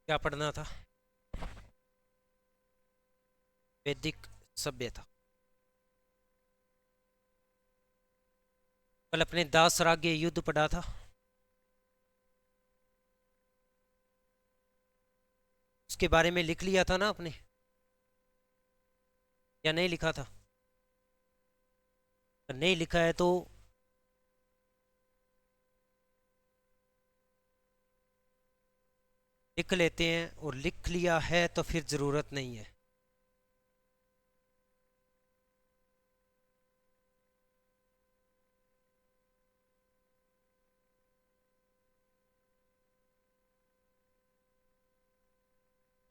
क्या पढ़ना था? वैदिक सभ्यता। कल अपने दास राग्य युद्ध पढ़ा था। उसके बारे में लिख लिया था ना आपने, या नहीं लिखा था? अगर नहीं लिखा है तो लिख लेते हैं, और लिख लिया है तो फिर ज़रूरत नहीं है।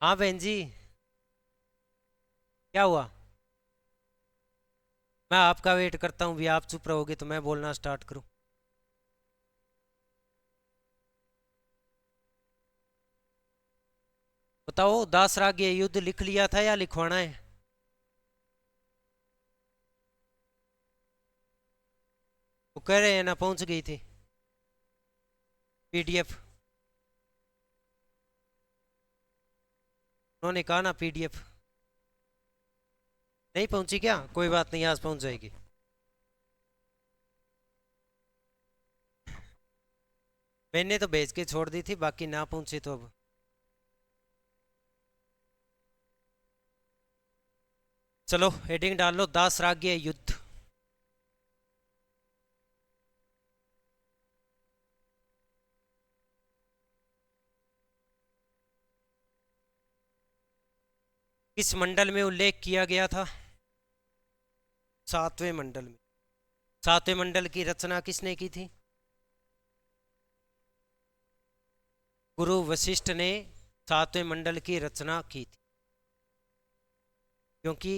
हाँ बहन जी, क्या हुआ? मैं आपका वेट करता हूँ भी, आप चुप रहोगे तो मैं बोलना स्टार्ट करूँ? बताओ, दास राग्य युद्ध लिख लिया था या लिखवाना है? वो कह रहे हैं ना, पहुंच गई थी पीडीएफ। उन्होंने कहा ना पीडीएफ। नहीं पहुंची क्या? कोई बात नहीं, आज पहुंच जाएगी। मैंने तो भेज के छोड़ दी थी, बाकी ना पहुंची तो अब। चलो हेडिंग डाल लो, दास राज्य युद्ध। किस मंडल में उल्लेख किया गया था? सातवें मंडल में। सातवें मंडल की रचना किसने की थी? गुरु वशिष्ठ ने सातवें मंडल की रचना की थी। क्योंकि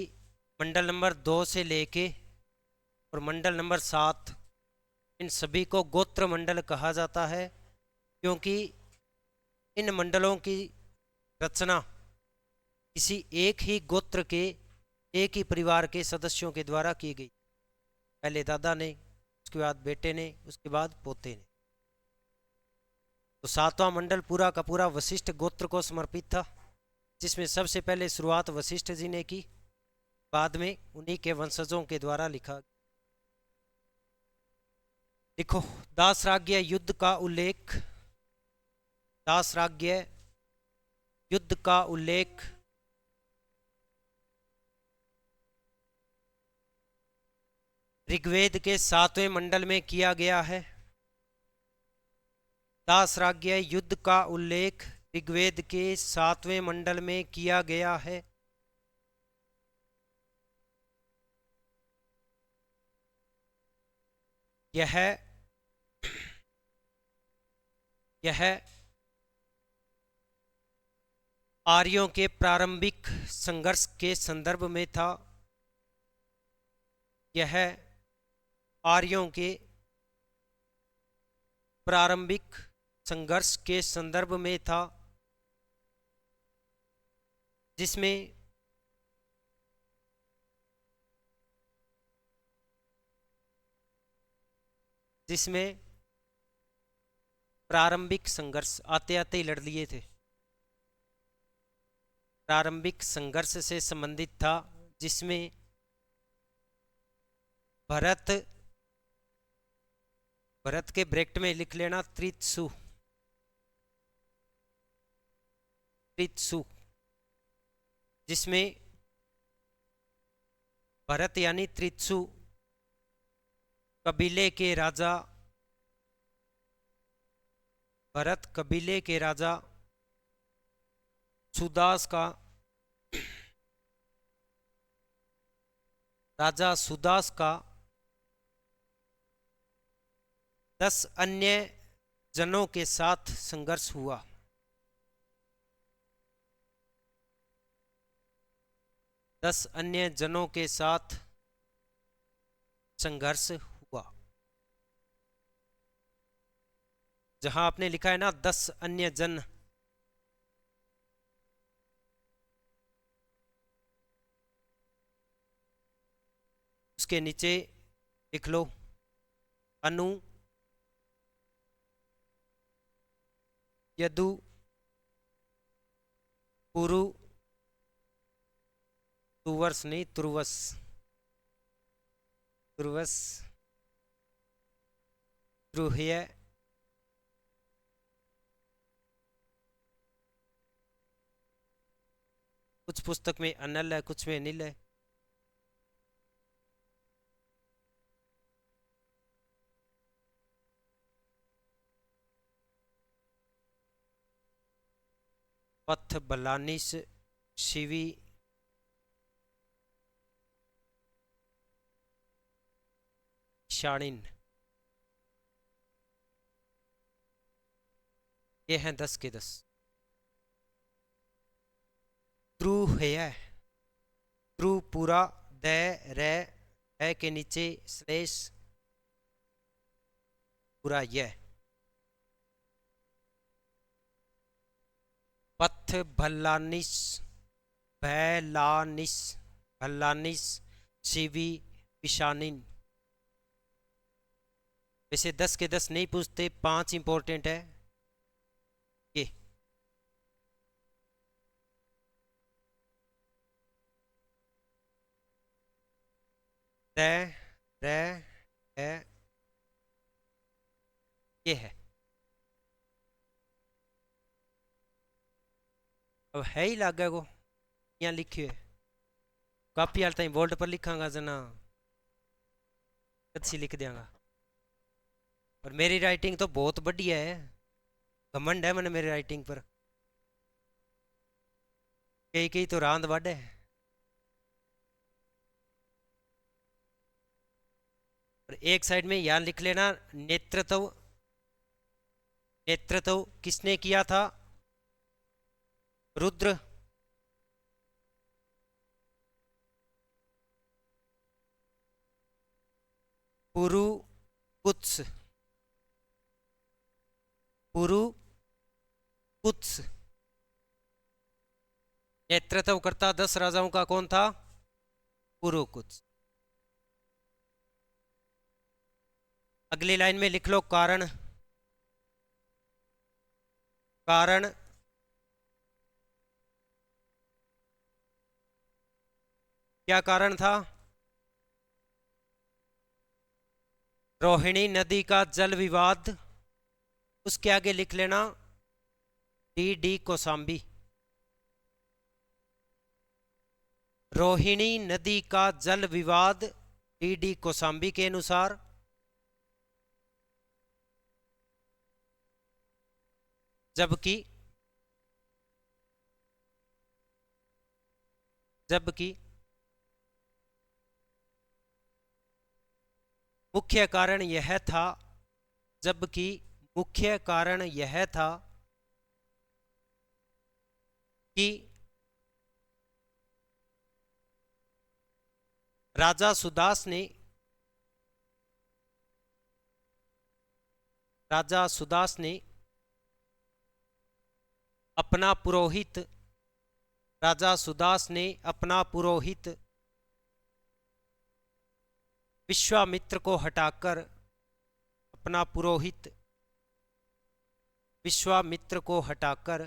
मंडल नंबर 2 से लेके और मंडल नंबर 7, इन सभी को गोत्र मंडल कहा जाता है। क्योंकि इन मंडलों की रचना किसी एक ही गोत्र के, एक ही परिवार के सदस्यों के द्वारा की गई। पहले दादा ने, उसके बाद बेटे ने, उसके बाद पोते ने। तो सातवां मंडल पूरा का पूरा वशिष्ठ गोत्र को समर्पित था, जिसमें सबसे पहले शुरुआत वशिष्ठ जी ने की, बाद में उन्हीं के वंशजों के द्वारा लिखा। लिखो, दास राज्य युद्ध का उल्लेख। दास राज्य युद्ध का उल्लेख ऋग्वेद के 7वें मंडल में किया गया है। दास राज्य युद्ध का उल्लेख ऋग्वेद के 7वें मंडल में किया गया है। यह यह आर्यों के प्रारंभिक संघर्ष के संदर्भ में था। यह आर्यों के प्रारंभिक संघर्ष के संदर्भ में था, जिसमें जिसमें प्रारंभिक संघर्ष आते आते ही लड़ लिए थे। प्रारंभिक संघर्ष से संबंधित था, जिसमें भरत, भरत के ब्रैकेट में लिख लेना त्रित्सु। त्रित्सु, जिसमें भरत यानी त्रित्सु कबीले के राजा, भरत कबीले के राजा सुदास का, राजा सुदास का 10 अन्य जनों के साथ संघर्ष हुआ। 10 अन्य जनों के साथ संघर्ष हुआ। जहां आपने लिखा है ना 10 अन्य जन, उसके नीचे लिख लो अनु, यदु, पुरु, तुवर्स नहीं, तुर्वस, तुर्वस, द्रुह्य, कुछ पुस्तक में अनल है, कुछ में नील है। पथ बलानिस, शिवी, शाणिन। ये हैं 10 के 10। द्रुह्य, द्रु पूरा, द रे, है के नीचे स्लेश, पूरा यह। पथ भल्लानिस, भैलानिस, भल्लानिस, शिवी, पिशानिन। वैसे 10 के 10 नहीं पूछते, 5 इंपॉर्टेंट है ये। रे, रे, है, ये है। अब है ही लागे को यहाँ लिखी है, काफी हाल तक बोल्ड पर लिखांगा जना, अच्छी लिख देंगा। और मेरी राइटिंग तो बहुत बढ़िया है, घमंड है मैंने मेरी राइटिंग पर। कई कई तो रांद वाडे। और एक साइड में यहाँ लिख लेना, नेतृत्व, नेतृत्व किसने किया था? रुद्र। पुरु कुत्स, पुरु कुत्स। नेतृत्व करता 10 राजाओं का कौन था? पुरु कुत्स। अगली लाइन में लिख लो कारण, कारण क्या कारण था? रोहिणी नदी का जल विवाद। उसके आगे लिख लेना डी डी कोसाम्बी। रोहिणी नदी का जल विवाद डी डी कोसाम्बी के अनुसार। जबकि, जबकि मुख्य कारण यह था, जबकि मुख्य कारण यह था कि राजा सुदास ने, राजा सुदास ने अपना पुरोहित, राजा सुदास ने अपना पुरोहित विश्वामित्र को हटाकर, अपना पुरोहित विश्वामित्र को हटाकर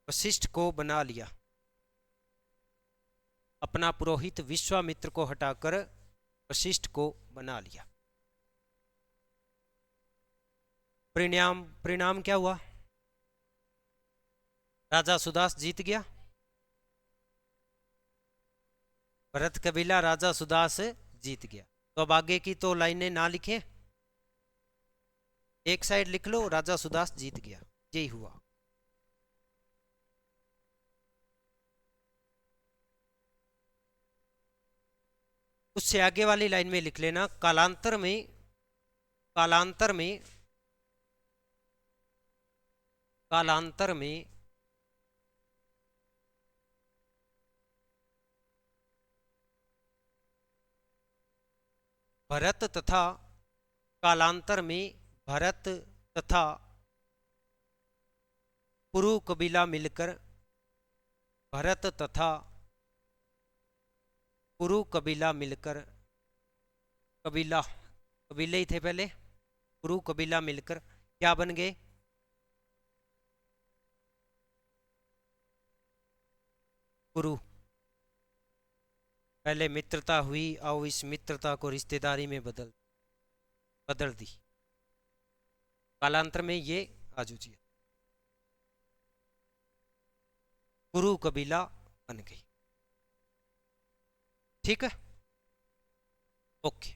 वशिष्ठ को बना लिया। अपना पुरोहित विश्वामित्र को हटाकर वशिष्ठ को बना लिया। परिणाम, परिणाम क्या हुआ? राजा सुदास जीत गया। भरत कबीला राजा सुदास जीत गया। तो अब आगे की तो लाइनें ना लिखें, एक साइड लिख लो राजा सुदास जीत गया, यही हुआ। उससे आगे वाली लाइन में लिख लेना कालांतर में, कालांतर में, कालांतर में भरत तथा, कालांतर में भरत तथा पुरु कबीला मिलकर, भरत तथा पुरु कबीला मिलकर, कबीला, कबीले ही थे पहले, पुरु कबीला मिलकर क्या बन गए? कुरु, पहले मित्रता हुई, आओ इस मित्रता को रिश्तेदारी में बदल बदल दी। कालांतर में ये आजूजी कुरु कबीला बन गई। ठीक है, ओके।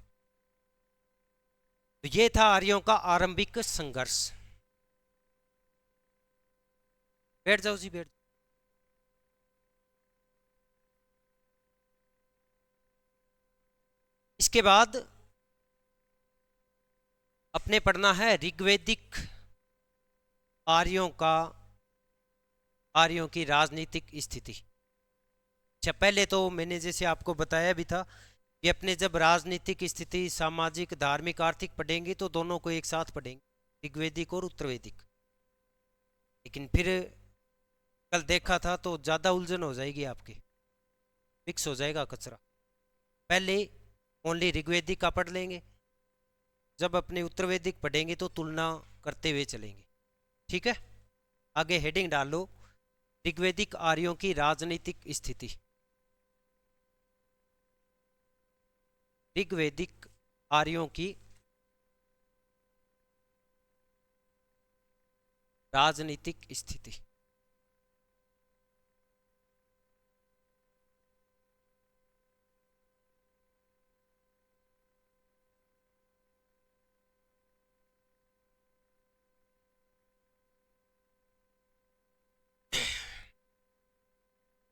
तो ये था आर्यों का आरंभिक संघर्ष। बैठ जाओ जी, बैठ। इसके बाद अपने पढ़ना है ऋग्वैदिक आर्यों की राजनीतिक स्थिति। अच्छा, पहले तो मैंने जैसे आपको बताया भी था कि अपने जब राजनीतिक स्थिति, सामाजिक, धार्मिक, आर्थिक पढ़ेंगे तो दोनों को एक साथ पढ़ेंगे, ऋग्वैदिक और उत्तरवैदिक। लेकिन फिर कल देखा था तो ज़्यादा उलझन हो जाएगी आपकी, मिक्स हो जाएगा कचरा। पहले ओनली ऋग्वैदिक का पढ़ लेंगे, जब अपने उत्तरवैदिक पढ़ेंगे तो तुलना करते हुए चलेंगे। ठीक है, आगे हेडिंग डाल लो, ऋग्वैदिक आर्यों की राजनीतिक स्थिति। ऋग्वैदिक आर्यों की राजनीतिक स्थिति।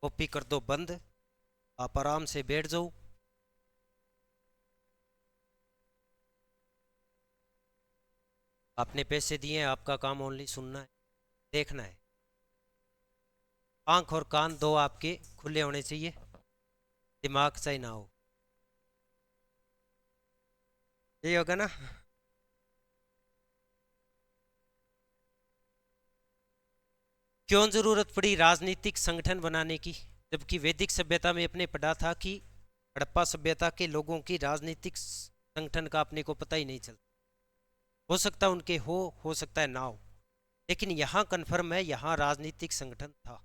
कॉपी कर दो बंद, आप आराम से बैठ जाओ। आपने पैसे दिए हैं, आपका काम ओनली सुनना है, देखना है। आंख और कान दो आपके खुले होने चाहिए, दिमाग सही ना हो। यही होगा ना। क्यों जरूरत पड़ी राजनीतिक संगठन बनाने की, जबकि वैदिक सभ्यता में अपने पढ़ा था कि हड़प्पा सभ्यता के लोगों की राजनीतिक संगठन का अपने को पता ही नहीं चलता। हो सकता है उनके हो सकता है ना हो, लेकिन यहाँ कन्फर्म है, यहाँ राजनीतिक संगठन था।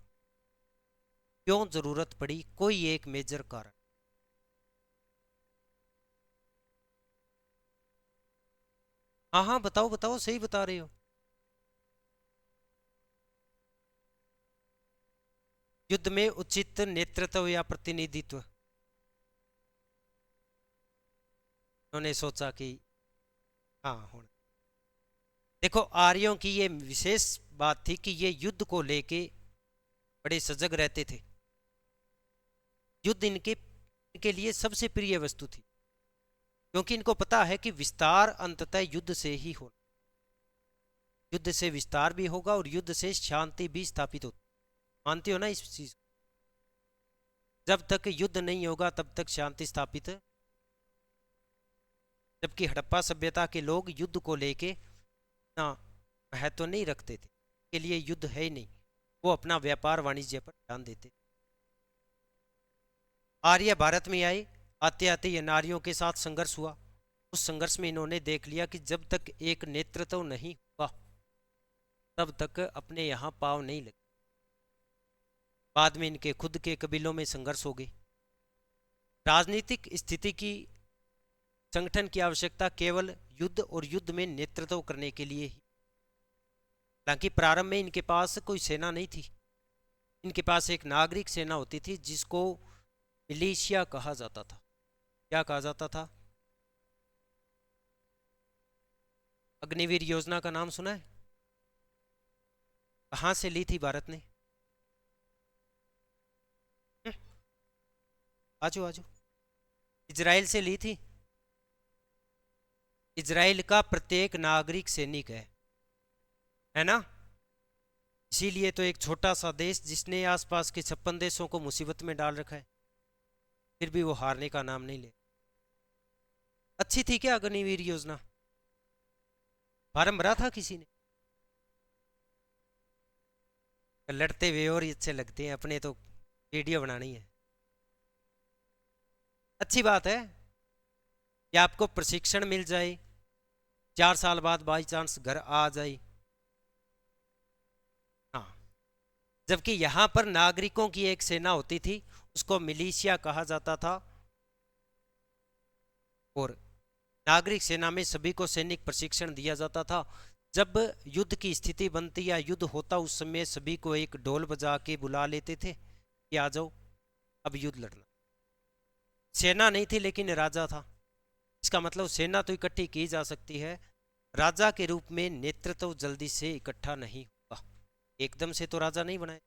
क्यों जरूरत पड़ी, कोई एक मेजर कारण। हाँ हाँ, बताओ बताओ, सही बता रहे हो। युद्ध में उचित नेतृत्व या प्रतिनिधित्व। उन्होंने सोचा कि हाँ होना। देखो, आर्यों की ये विशेष बात थी कि ये युद्ध को लेके बड़े सजग रहते थे। युद्ध इनके लिए सबसे प्रिय वस्तु थी, क्योंकि इनको पता है कि विस्तार अंततः युद्ध से ही होना। युद्ध से विस्तार भी होगा और युद्ध से शांति भी स्थापित होती। मानते हो ना इस चीज? जब तक युद्ध नहीं होगा तब तक शांति स्थापित। जबकि हड़प्पा सभ्यता के लोग युद्ध को लेके ना महत्व तो नहीं रखते थे, के लिए युद्ध है ही नहीं, वो अपना व्यापार वाणिज्य पर ध्यान देते। आर्य भारत में आए, आते आते ये नारियों के साथ संघर्ष हुआ। उस संघर्ष में इन्होंने देख लिया कि जब तक एक नेतृत्व नहीं होगा तब तक अपने यहाँ पाव नहीं लगे। बाद में इनके खुद के कबीलों में संघर्ष हो गए। राजनीतिक स्थिति की संगठन की आवश्यकता केवल युद्ध और युद्ध में नेतृत्व करने के लिए ही। हालांकि प्रारंभ में इनके पास कोई सेना नहीं थी, इनके पास एक नागरिक सेना होती थी जिसको मिलिशिया कहा जाता था। क्या कहा जाता था? अग्निवीर योजना का नाम सुना है? कहाँ से ली थी भारत ने? आजो आजो, इजराइल से ली थी। इजराइल का प्रत्येक नागरिक सैनिक है ना? इसीलिए तो एक छोटा सा देश जिसने आसपास के 56 देशों को मुसीबत में डाल रखा है, फिर भी वो हारने का नाम नहीं ले। अच्छी थी क्या अग्निवीर योजना? फार्म भरा था किसी ने? लड़ते हुए और अच्छे लगते हैं, अपने तो वीडियो बनानी है। अच्छी बात है कि आपको प्रशिक्षण मिल जाए, 4 साल बाद बाई चांस घर आ जाए। हाँ, जबकि यहाँ पर नागरिकों की एक सेना होती थी, उसको मिलिशिया कहा जाता था। और नागरिक सेना में सभी को सैनिक प्रशिक्षण दिया जाता था। जब युद्ध की स्थिति बनती या युद्ध होता, उस समय सभी को एक ढोल बजा के बुला लेते थे कि आ जाओ अब युद्ध लड़ना। सेना नहीं थी लेकिन राजा था। इसका मतलब सेना तो इकट्ठी की जा सकती है, राजा के रूप में नेतृत्व तो जल्दी से इकट्ठा नहीं होगा, एकदम से तो राजा नहीं बनाए।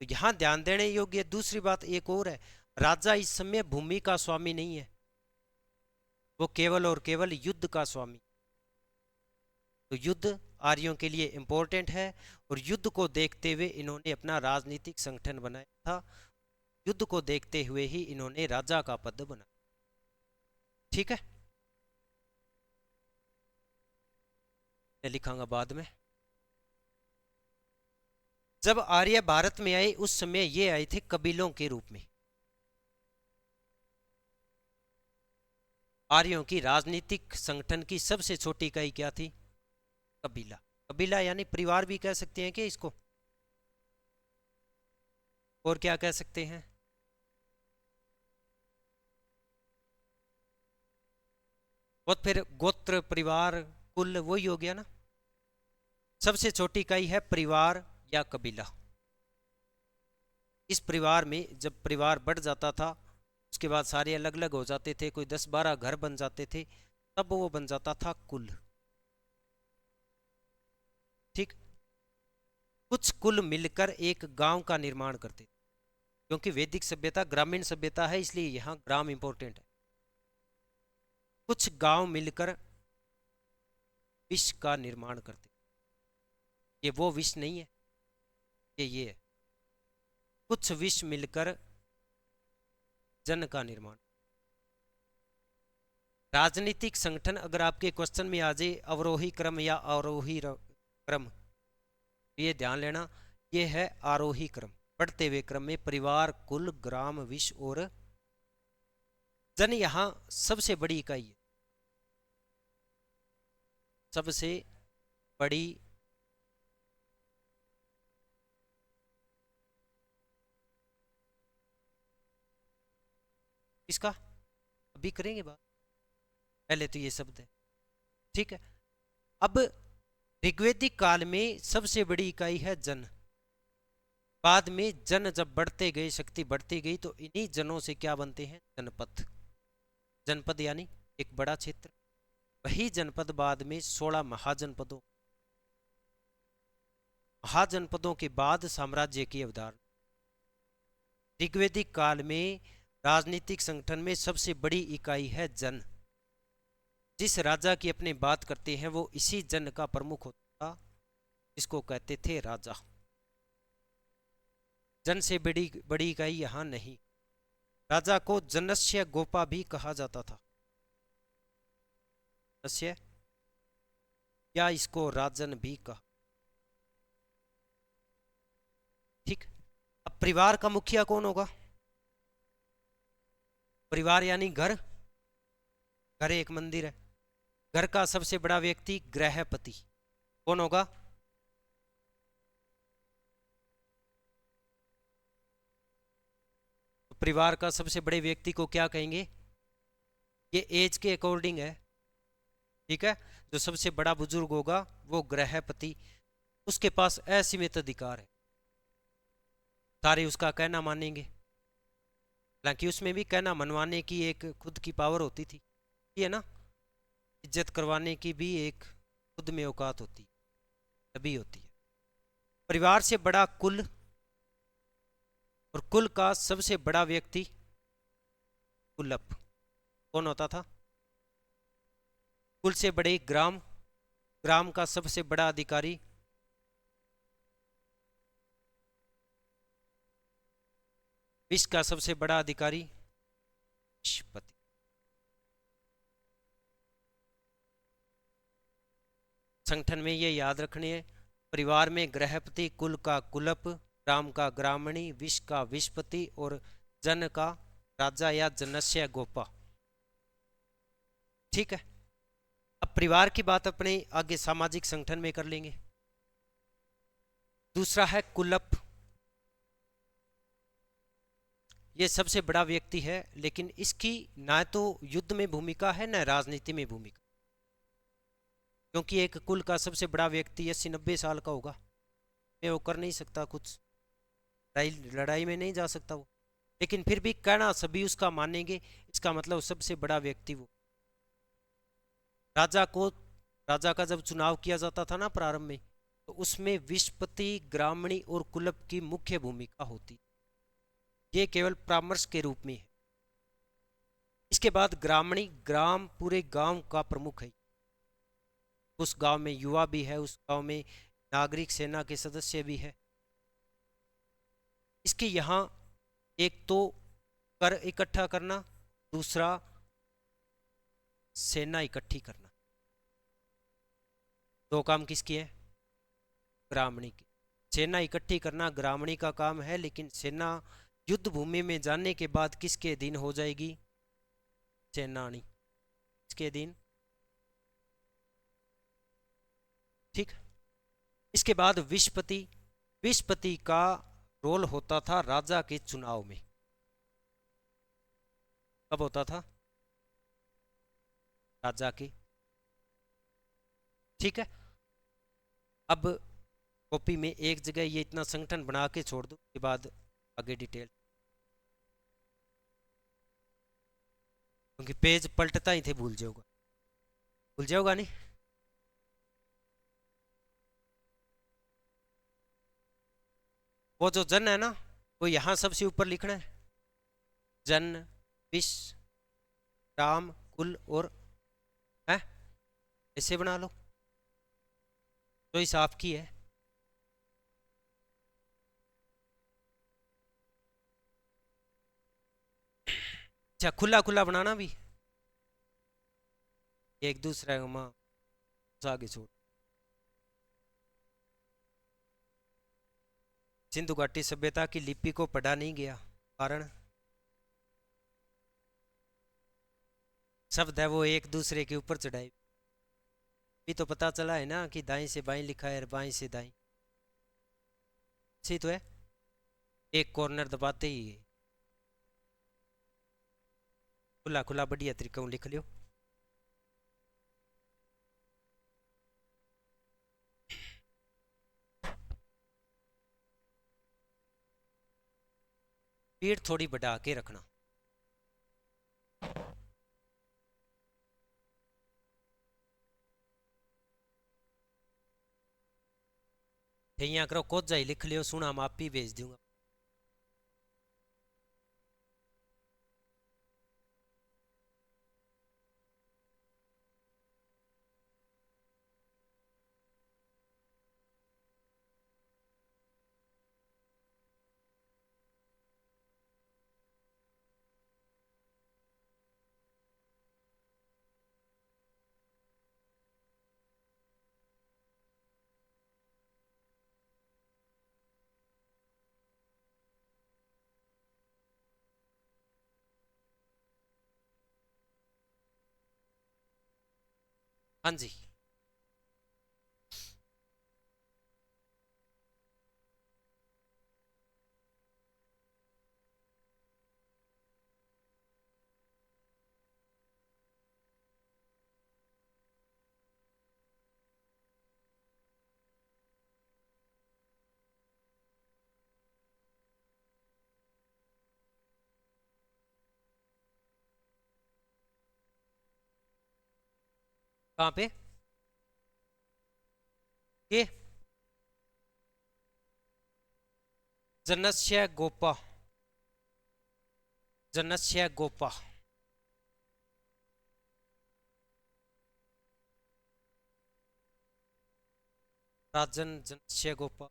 तो यहां ध्यान देने योग्य दूसरी बात एक और है, राजा इस समय भूमि का स्वामी नहीं है, वो केवल और केवल युद्ध का स्वामी। तो युद्ध आर्यों के लिए इंपॉर्टेंट है, और युद्ध को देखते हुए इन्होंने अपना राजनीतिक संगठन बनाया था। युद्ध को देखते हुए ही इन्होंने राजा का पद बनाया। ठीक है, मैं लिखाऊंगा बाद में। जब आर्य भारत में आए उस समय ये आए थे कबीलों के रूप में। आर्यों की राजनीतिक संगठन की सबसे छोटी इकाई क्या थी? कबीला। कबीला यानी परिवार भी कह सकते हैं कि इसको, और क्या कह सकते हैं? और फिर गोत्र, परिवार, कुल, वही हो गया ना। सबसे छोटी इकाई है परिवार या कबीला। इस परिवार में जब परिवार बढ़ जाता था, उसके बाद सारे अलग अलग हो जाते थे, कोई 10-12 घर बन जाते थे, तब वो बन जाता था कुल। ठीक। कुछ कुल मिलकर एक गांव का निर्माण करते थे, क्योंकि वैदिक सभ्यता ग्रामीण सभ्यता है, इसलिए यहां ग्राम इंपॉर्टेंट है। कुछ गांव मिलकर विश्व का निर्माण करते। ये वो विश्व नहीं है, ये है। कुछ विश्व मिलकर जन का निर्माण। राजनीतिक संगठन अगर आपके क्वेश्चन में आ जाए अवरोही क्रम या आरोही क्रम, ये ध्यान लेना, ये है आरोही क्रम। बढ़ते हुए क्रम में परिवार, कुल, ग्राम, विश्व और जन यहां सबसे बड़ी इकाई है। सबसे बड़ी इसका अभी करेंगे बात, पहले तो ये शब्द है। ठीक है। अब ऋग्वेदिक काल में सबसे बड़ी इकाई है जन। बाद में जन जब बढ़ते गए, शक्ति बढ़ती गई, तो इन्हीं जनों से क्या बनते हैं? जनपद। जनपद यानी एक बड़ा क्षेत्र। वही जनपद बाद में 16 महाजनपदों, महाजनपदों के बाद साम्राज्य की अवधारणा। ऋग्वेदिक काल में राजनीतिक संगठन में सबसे बड़ी इकाई है जन। जिस राजा की अपने बात करते हैं वो इसी जन का प्रमुख होता था, इसको कहते थे राजा। जन से बड़ी बड़ी इकाई यहां नहीं। राजा को जनस्य गोपा भी कहा जाता था, जनस्य या इसको राजन भी कहा। ठीक। अब परिवार का मुखिया कौन होगा? परिवार यानी घर। घर एक मंदिर है। घर का सबसे बड़ा व्यक्ति गृहपति कौन होगा? तो परिवार का सबसे बड़े व्यक्ति को क्या कहेंगे? ये एज के अकॉर्डिंग है। ठीक है। जो सबसे बड़ा बुजुर्ग होगा वो गृहपति, उसके पास असीमित अधिकार है, सारे उसका कहना मानेंगे। हालांकि उसमें भी कहना मनवाने की एक खुद की पावर होती थी, ये ना, इज्जत करवाने की भी एक खुद में औकात होती है, तभी होती है। परिवार से बड़ा कुल, और कुल का सबसे बड़ा व्यक्ति कुलप कौन होता था? कुल से बड़े ग्राम, ग्राम का सबसे बड़ा अधिकारी विश्व का सबसे बड़ा अधिकारी विश्वपति। संगठन में ये याद रखने हैं, परिवार में गृहपति, कुल का कुलप, ग्राम का ग्रामणी, विश्व का विश्वपति और जन का राजा या जनस्य गोपा। ठीक है। अब परिवार की बात अपने आगे सामाजिक संगठन में कर लेंगे। दूसरा है कुलप, ये सबसे बड़ा व्यक्ति है, लेकिन इसकी ना तो युद्ध में भूमिका है न राजनीति में भूमिका, क्योंकि एक कुल का सबसे बड़ा व्यक्ति 80-90 साल का होगा, मैं वो कर नहीं सकता कुछ, लड़ाई लड़ाई में नहीं जा सकता वो, लेकिन फिर भी कहना सभी उसका मानेंगे, इसका मतलब सबसे बड़ा व्यक्ति वो। राजा को, राजा का जब चुनाव किया जाता था ना प्रारंभ में, तो उसमें विशपति, ग्रामणी और कुलप की मुख्य भूमिका होती, ये केवल परामर्श के रूप में है। इसके बाद ग्रामणी, ग्राम पूरे गांव का प्रमुख है, उस गांव में युवा भी है, उस गांव में नागरिक सेना के सदस्य भी है। इसके यहाँ एक तो कर इकट्ठा करना, दूसरा सेना इकट्ठी करना, दो काम किसकी है? ग्रामणी की। सेना इकट्ठी करना ग्रामणी का काम है, लेकिन सेना युद्ध भूमि में जाने के बाद किसके अधीन हो जाएगी? सेनानी, इसके अधीन। ठीक। इसके बाद विशपति, विशपति का रोल होता था राजा के चुनाव में। कब होता था? राजा के। ठीक है। अब कॉपी में एक जगह ये इतना संगठन बना के छोड़ दो, उसके बाद आगे डिटेल, क्योंकि पेज पलटता ही थे, भूल जाओगा, भूल जाओगा नहीं। वो जो जन है ना, वो यहाँ सबसे ऊपर लिखना है, जन, विश्व, राम, कुल और है, ऐसे बना लो, तो इस आपकी है। अच्छा, खुला खुला बनाना भी, एक दूसरे को माँ आगे छोड़। सिंधु घाटी सभ्यता की लिपि को पढ़ा नहीं गया, कारण शब्द है वो एक दूसरे के ऊपर चढ़ाई, भी तो पता चला है ना कि दाएं से बाएं लिखा है और बाएं से दाएं, सही तो है, एक कॉर्नर दबाते ही है। खुला खुला बढ़िया तरीका लिख लियो। स्पीड थोड़ी बढ़ा के रखना। यहाँ करो कोच जाई लिख लियो, सुना मापी भेज दूंगा। हाँ जी, कहाँ पे ये? जनस्य गोपा, जनस्य गोपा, राजन जनस्य गोपा,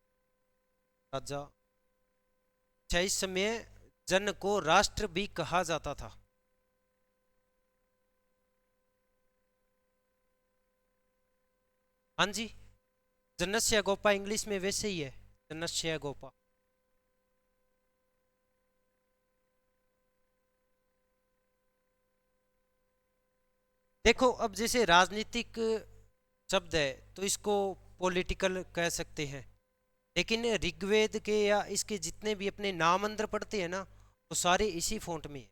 राजा। अच्छा, इस समय जन को राष्ट्र भी कहा जाता था। हाँ जी, जनस्य गोपा इंग्लिश में वैसे ही है, जनस्य गोपा। देखो, अब जैसे राजनीतिक शब्द है तो इसको पॉलिटिकल कह सकते हैं, लेकिन ऋग्वेद के या इसके जितने भी अपने नाम अंदर पढ़ते हैं ना, वो सारे इसी फॉन्ट में है।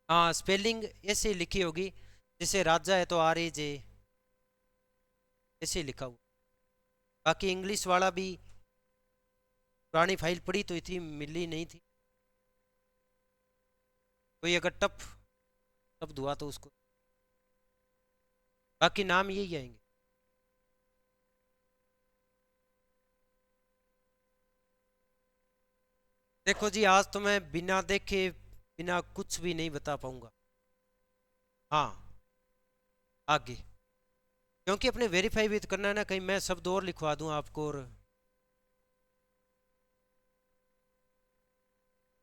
हाँ, स्पेलिंग ऐसे लिखी होगी, जैसे राजा है तो RAJ ऐसे लिखा हुआ। बाकी इंग्लिश वाला भी पुरानी फाइल पड़ी तो थी, मिली नहीं थी। कोई अगर टफ शब्द हुआ तो उसको, बाकी नाम यही आएंगे। देखो जी, आज तो मैं बिना देखे बिना कुछ भी नहीं बता पाऊंगा। हाँ, आगे, क्योंकि अपने वेरीफाई भी तो करना है ना, कहीं मैं शब्द और लिखवा दूं आपको। और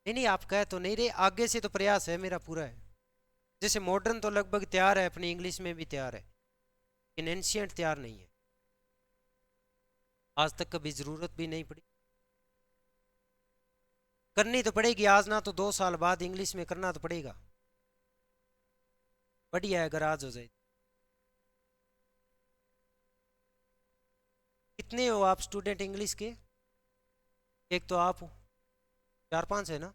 नहीं नहीं, आप कहे तो नहीं रहे, आगे से तो प्रयास है मेरा पूरा है। जैसे मॉडर्न तो लगभग तैयार है, अपनी इंग्लिश में भी तैयार है, लेकिन एंशियंट तैयार नहीं है, आज तक कभी ज़रूरत भी नहीं पड़ी। करनी तो पड़ेगी आज ना, तो 2 साल बाद इंग्लिश में करना तो पड़ेगा। बढ़िया है अगर आज हो जाए। कितने हो आप स्टूडेंट इंग्लिश के? एक तो आप हो, 4-5 है ना?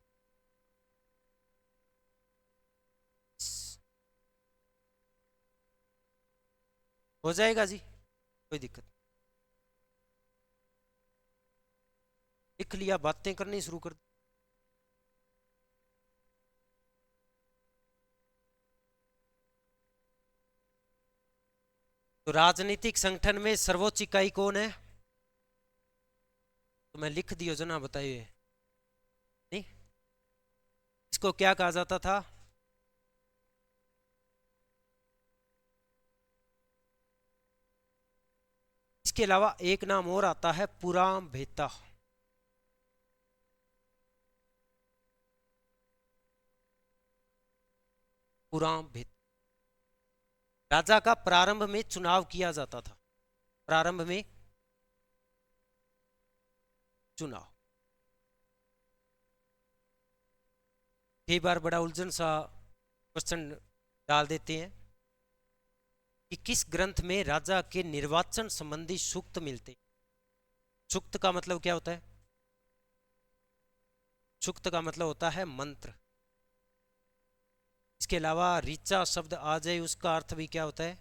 हो जाएगा जी, कोई दिक्कत नहीं। लिख लिया, बातें करनी शुरू कर दी। तो राजनीतिक संगठन में सर्वोच्च इकाई कौन है? तो मैं लिख दियो जना, बताइए। नहीं, इसको क्या कहा जाता था? इसके अलावा एक नाम और आता है, पुराण भेता। पुराण भेता। राजा का प्रारंभ में चुनाव किया जाता था, प्रारंभ में चुनाव। कई बार बड़ा उलझन सा क्वेश्चन डाल देते हैं कि किस ग्रंथ में राजा के निर्वाचन संबंधी सूक्त मिलते। सूक्त का मतलब क्या होता है? सूक्त का मतलब होता है मंत्र। इसके अलावा ऋचा शब्द आ जाए, उसका अर्थ भी क्या होता है?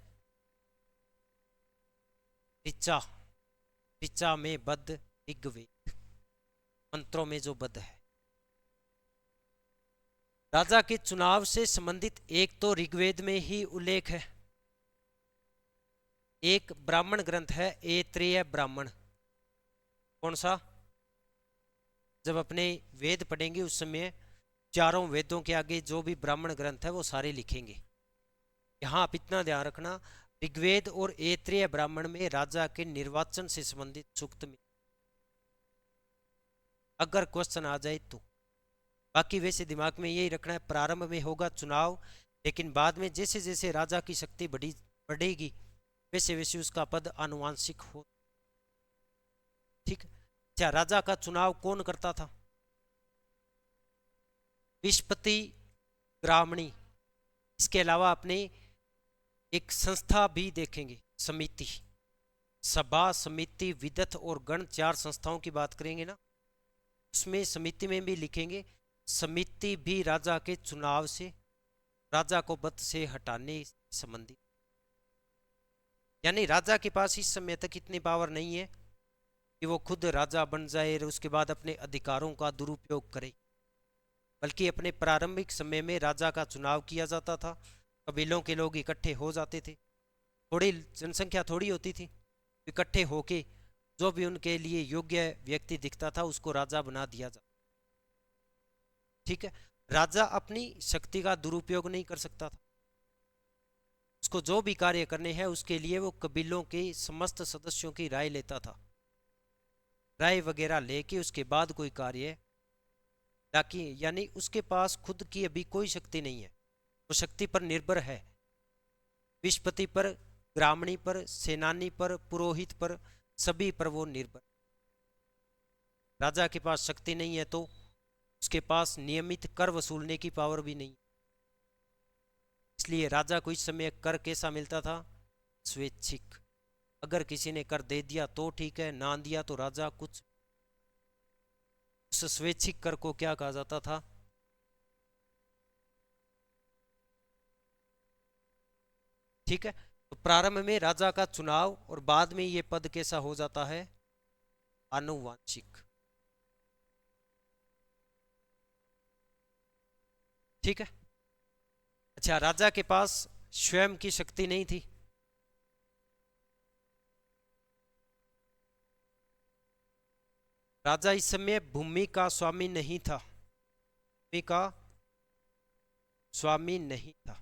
ऋचा। ऋचा में बद्ध, ऋग्वेद, मंत्रों में जो बद्ध है। राजा के चुनाव से संबंधित एक तो ऋग्वेद में ही उल्लेख है, एक ब्राह्मण ग्रंथ है, ऐत्रेय ब्राह्मण। कौन सा? जब अपने वेद पढ़ेंगे उस समय चारों वेदों के आगे जो भी ब्राह्मण ग्रंथ है वो सारे लिखेंगे। यहाँ आप इतना ध्यान रखना, ऋग्वेद और ऐत्रेय ब्राह्मण में राजा के निर्वाचन से संबंधित सूक्त में अगर क्वेश्चन आ जाए तो। बाकी वैसे दिमाग में यही रखना है, प्रारंभ में होगा चुनाव, लेकिन बाद में जैसे जैसे राजा की शक्ति बढ़ेगी वैसे वैसे उसका पद आनुवांशिक हो। ठीक। अच्छा, राजा का चुनाव कौन करता था? विस्पति, ब्राह्मणी। इसके अलावा अपने एक संस्था भी देखेंगे, समिति। सभा, समिति, विदथ और गण, 4 संस्थाओं की बात करेंगे ना, उसमें समिति में भी लिखेंगे, समिति भी राजा के चुनाव से, राजा को पद से हटाने संबंधी। यानी राजा के पास इस समय तक इतनी पावर नहीं है कि वो खुद राजा बन जाए और उसके बाद अपने अधिकारों का दुरुपयोग करे, बल्कि अपने प्रारंभिक समय में राजा का चुनाव किया जाता था। कबीलों के लोग इकट्ठे हो जाते थे, थोड़ी जनसंख्या थोड़ी होती थी, इकट्ठे होके जो भी उनके लिए योग्य व्यक्ति दिखता था उसको राजा बना दिया जाता। ठीक है। राजा अपनी शक्ति का दुरुपयोग नहीं कर सकता था, उसको जो भी कार्य करने हैं उसके लिए वो कबीलों के समस्त सदस्यों की राय लेता था, राय वगैरह लेके उसके बाद कोई कार्य, ताकि यानी उसके पास खुद की अभी कोई शक्ति नहीं है, वो शक्ति पर निर्भर है, विस्पति पर, ग्रामणी पर, सेनानी पर, पुरोहित पर, सभी पर वो निर्भर। राजा के पास शक्ति नहीं है तो उसके पास नियमित कर वसूलने की पावर भी नहीं। इसलिए राजा को इस समय कर कैसा मिलता था? स्वैच्छिक। अगर किसी ने कर दे दिया तो ठीक है, ना दिया तो राजा कुछ। उस स्वैच्छिक कर को क्या कहा जाता था? ठीक है। तो प्रारंभ में राजा का चुनाव और बाद में ये पद कैसा हो जाता है? आनुवांशिक। ठीक है। अच्छा, राजा के पास स्वयं की शक्ति नहीं थी। राजा इस समय भूमि का स्वामी नहीं था, भूमि का स्वामी नहीं था।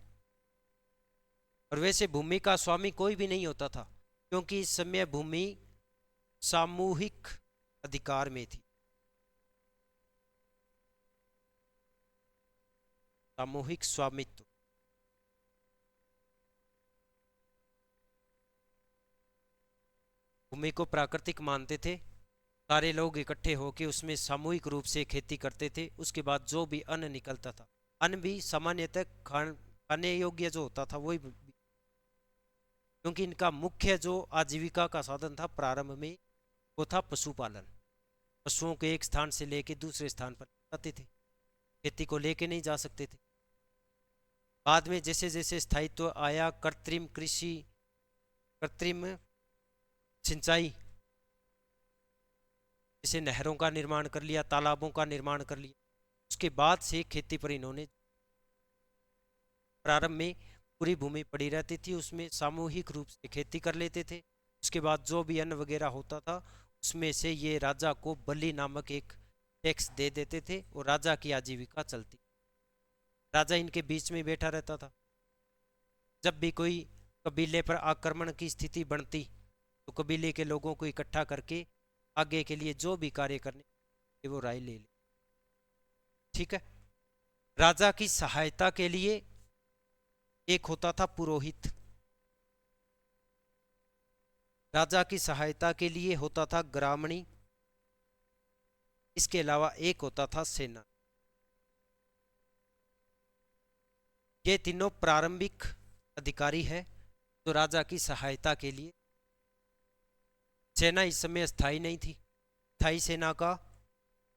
और वैसे भूमि का स्वामी कोई भी नहीं होता था, क्योंकि इस समय भूमि सामूहिक अधिकार में थी। सामूहिक स्वामित्व। भूमि को प्राकृतिक मानते थे, सारे लोग इकट्ठे होकर उसमें सामूहिक रूप से खेती करते थे। उसके बाद जो भी अन्न निकलता था, अन्न भी सामान्यतः खाने योग्य जो होता था वही, क्योंकि इनका मुख्य जो आजीविका का साधन था प्रारंभ में, वो था पशुपालन। पशुओं को एक स्थान से लेके दूसरे स्थान पर जाते थे, खेती को लेके नहीं जा सकते थे। बाद में जैसे जैसे स्थायित्व आया, कृत्रिम कृषि, कृत्रिम सिंचाई, जैसे नहरों का निर्माण कर लिया, तालाबों का निर्माण कर लिया, उसके बाद से खेती पर इन्होंने, प्रारंभ में पूरी भूमि पड़ी रहती थी, उसमें सामूहिक रूप से खेती कर लेते थे। उसके बाद जो भी अन्न वगैरह होता था उसमें से ये राजा को बलि नामक एक टैक्स दे देते थे और राजा की आजीविका चलती। राजा इनके बीच में बैठा रहता था। जब भी कोई कबीले पर आक्रमण की स्थिति बनती तो कबीले के लोगों को इकट्ठा करके आगे के लिए जो भी कार्य करने वो राय ले ले। ठीक है। राजा की सहायता के लिए एक होता था पुरोहित, राजा की सहायता के लिए होता था ग्रामणी, इसके अलावा एक होता था सेना। ये तीनों प्रारंभिक अधिकारी है तो राजा की सहायता के लिए। सेना इस समय स्थायी नहीं थी, स्थायी सेना का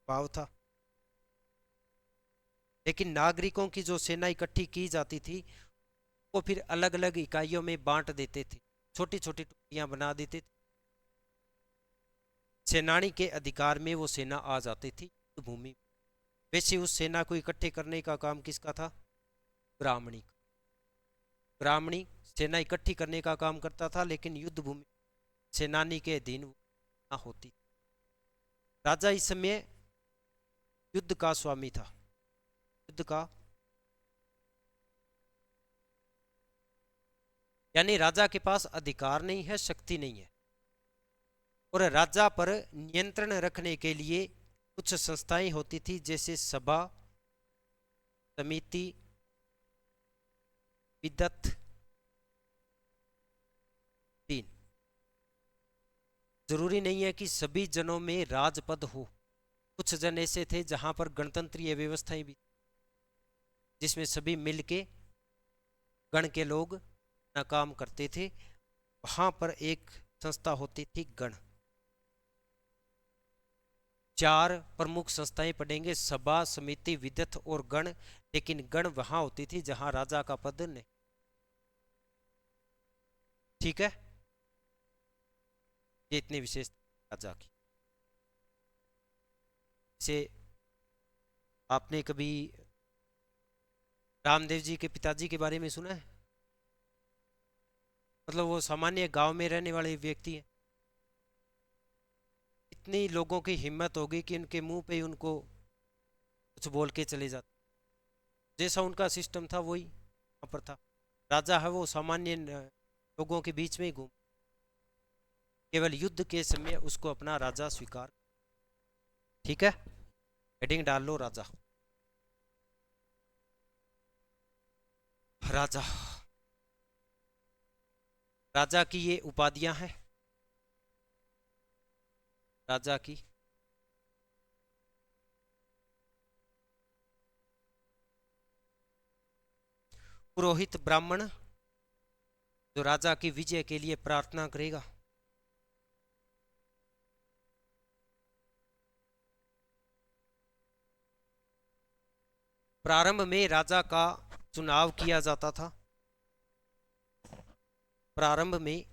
भाव था, लेकिन नागरिकों की जो सेना इकट्ठी की जाती थी वो फिर अलग अलग इकाइयों में बांट देते थे, छोटी छोटी टुकड़ियां बना देते थे। सेनानी के अधिकार में वो सेना आ जाती थी भूमि। वैसे उस सेना को इकट्ठे करने का काम किसका था? ब्राह्मणी का। ब्राह्मणी सेना इकट्ठी करने का काम करता था, लेकिन युद्ध भूमि सेनानी के अधीन ना होती। राजा इस समय युद्ध का स्वामी था, युद्ध का, यानी राजा के पास अधिकार नहीं है, शक्ति नहीं है। और राजा पर नियंत्रण रखने के लिए कुछ संस्थाएं होती थी, जैसे सभा, समिति, विदत, तीन। जरूरी नहीं है कि सभी जनों में राजपद हो, कुछ जन ऐसे थे जहां पर गणतंत्रीय व्यवस्थाएं भी, जिसमें सभी मिलके गण के लोग अपना काम करते थे। वहां पर एक संस्था होती थी गण। चार प्रमुख संस्थाएं पढ़ेंगे, सभा, समिति, विदत और गण। लेकिन गण वहां होती थी जहां राजा का पद नहीं। ठीक है, ये इतनी विशेष राजा की। से आपने कभी रामदेव जी के पिताजी के बारे में सुना है? मतलब वो सामान्य गांव में रहने वाले व्यक्ति हैं, इतनी लोगों की हिम्मत होगी कि उनके मुंह पे ही उनको कुछ बोल के चले जाते, जैसा उनका सिस्टम था वही वहाँ पर था। राजा है वो सामान्य लोगों के बीच में ही घूम, केवल युद्ध के समय उसको अपना राजा स्वीकार। ठीक है, हेडिंग डाल लो राजा। राजा, राजा की ये उपाधियां हैं, राजा की। पुरोहित ब्राह्मण जो राजा की विजय के लिए प्रार्थना करेगा, प्रारंभ में राजा का चुनाव किया जाता था। प्रारंभ में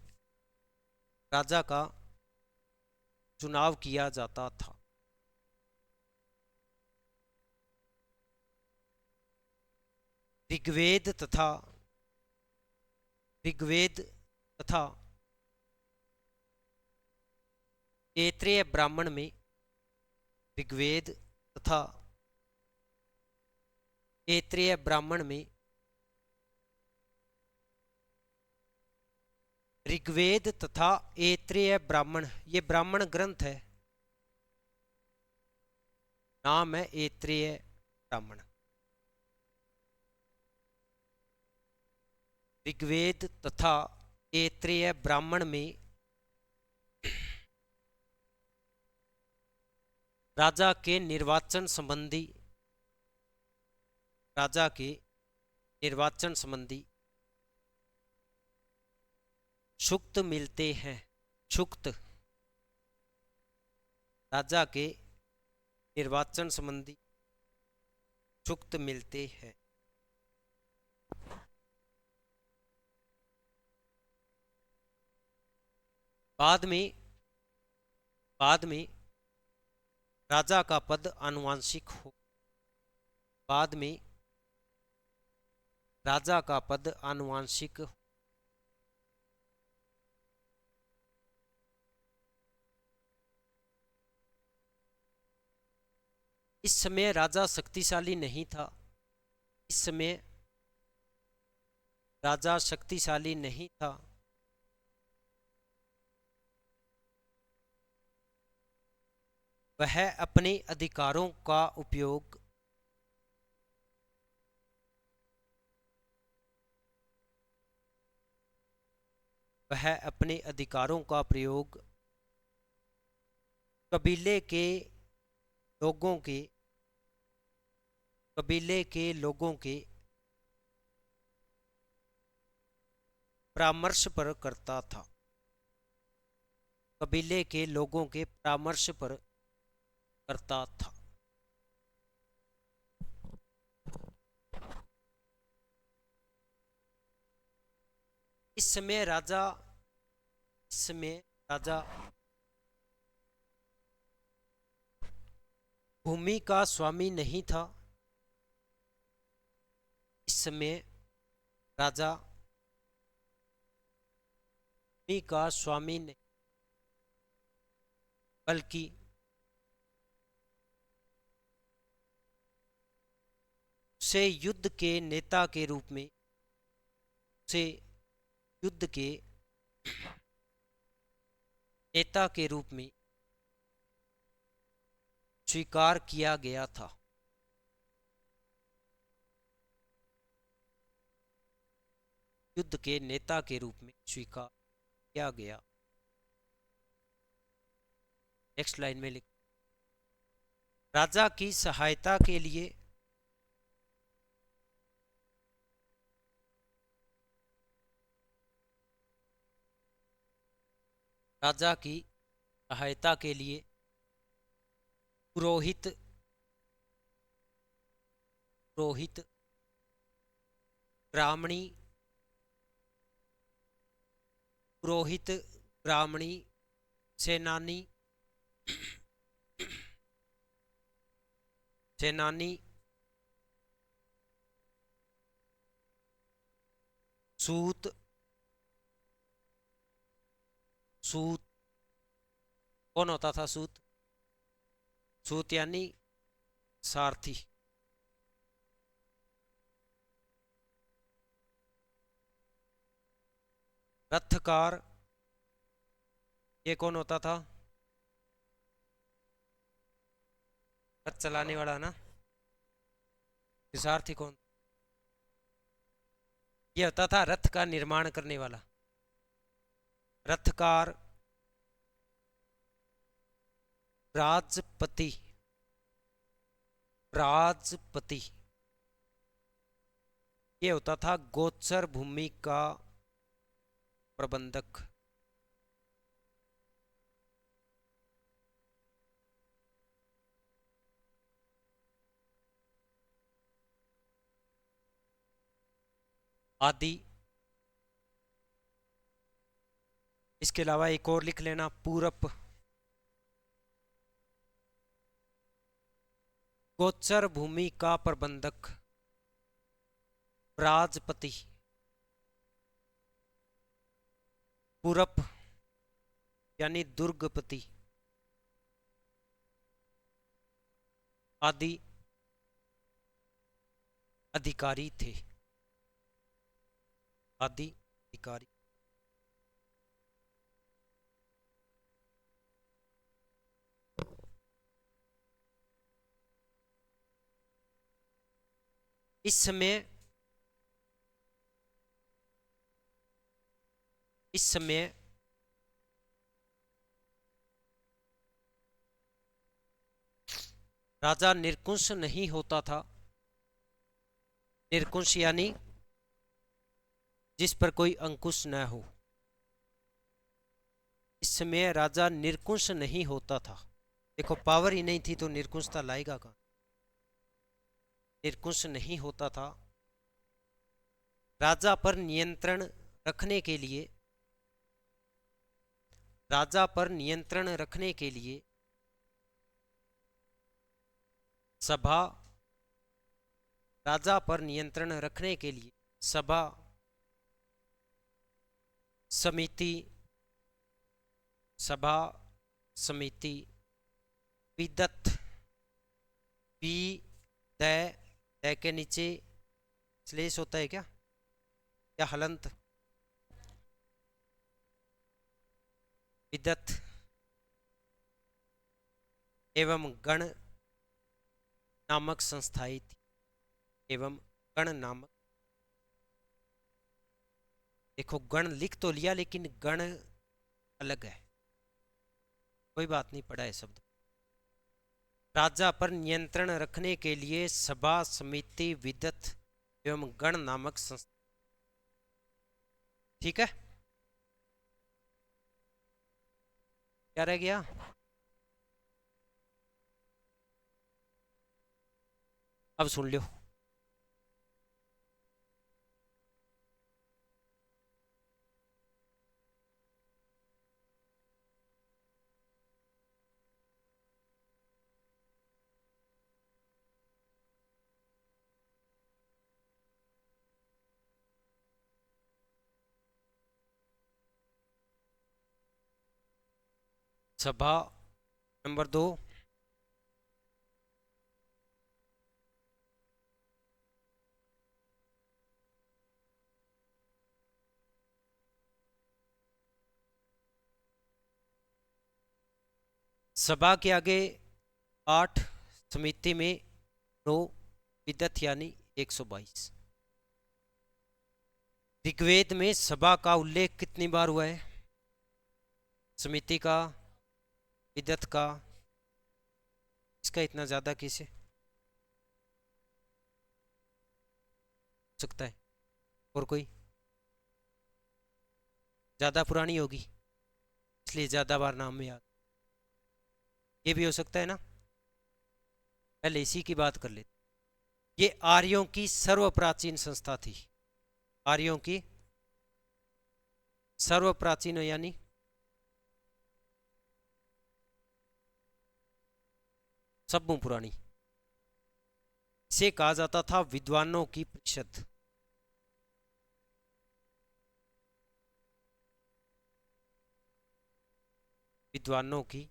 राजा का चुनाव किया जाता था। ऋग्वेद तथा ऐत्रेय ब्राह्मण में ऋग्वेद तथा ऐत्रेय ब्राह्मण में ऋग्वेद तथा ऐत्रेय ब्राह्मण, ये ब्राह्मण ग्रंथ है, नाम है ऐत्रेय ब्राह्मण। ऋग्वेद तथा ऐत्रेय ब्राह्मण में राजा के निर्वाचन संबंधी सूक्त मिलते हैं। सूक्त राजा के निर्वाचन संबंधी सूक्त मिलते हैं। बाद में राजा का पद आनुवंशिक हो। बाद में राजा का पद आनुवंशिक हो। इस समय राजा शक्तिशाली नहीं था। इस समय राजा शक्तिशाली नहीं था। वह अपने अधिकारों का उपयोग कबीले के लोगों के परामर्श पर करता था। कबीले के लोगों के परामर्श पर करता था। इस समय राजा भूमि का स्वामी नहीं था। इस समय राजा भूमि का स्वामी नहीं, बल्कि उसे युद्ध के नेता के रूप में स्वीकार किया गया था। युद्ध के नेता के रूप में स्वीकार किया गया। नेक्स्ट लाइन में लिख, राजा की सहायता के लिए पुरोहित ब्राह्मणी सेनानी सूत कौन होता था? सूत यानी सारथी। रथकार, ये कौन होता था? रथ चलाने वाला ना। सारथी कौन? ये होता था रथ का निर्माण करने वाला। रथकार, राजपति ये होता था गोचर भूमि का प्रबंधक। आदि। इसके अलावा एक और लिख लेना, पूरब। गोचर भूमि का प्रबंधक, राजपति। पूरब यानी दुर्गपति। आदि अधिकारी थे। आदि अधिकारी। इस समय राजा निरकुश नहीं होता था। निरकुश यानी जिस पर कोई अंकुश न हो। इस समय राजा निरकुश नहीं होता था। देखो, पावर ही नहीं थी तो निरकुशता लाएगा कहाँ। निरकुश नहीं होता था। राजा पर नियंत्रण रखने के लिए, राजा पर नियंत्रण रखने के लिए सभा, राजा पर नियंत्रण रखने के लिए सभा, समिति, सभा, समिति, विदत। पी द के नीचे श्लेष होता है क्या, या हलंत? विदत एवं गण नामक संस्थाएं थी। एवं गण नामक, देखो गण लिख तो लिया लेकिन गण अलग है, कोई बात नहीं, पड़ा है शब्द। राजा पर नियंत्रण रखने के लिए सभा, समिति, विदत एवं गण नामक संस्था। ठीक है, क्या रह गया? अब सुन लो। सभा नंबर 2, सभा के आगे 8, समिति में 9, विदत यानी 122। ऋग्वेद में सभा का उल्लेख कितनी बार हुआ है? समिति का, विदत का, इसका इतना ज्यादा कैसे सकता है? और कोई? ज्यादा पुरानी होगी इसलिए ज्यादा बार नाम में याद, ये भी हो सकता है ना। पहले इसी की बात कर लेते। ये आर्यों की सर्व प्राचीन संस्था थी। आर्यों की सर्व प्राचीन यानी सबू पुरानी। इसे कहा जाता था विद्वानों की परिषद। विद्वानों की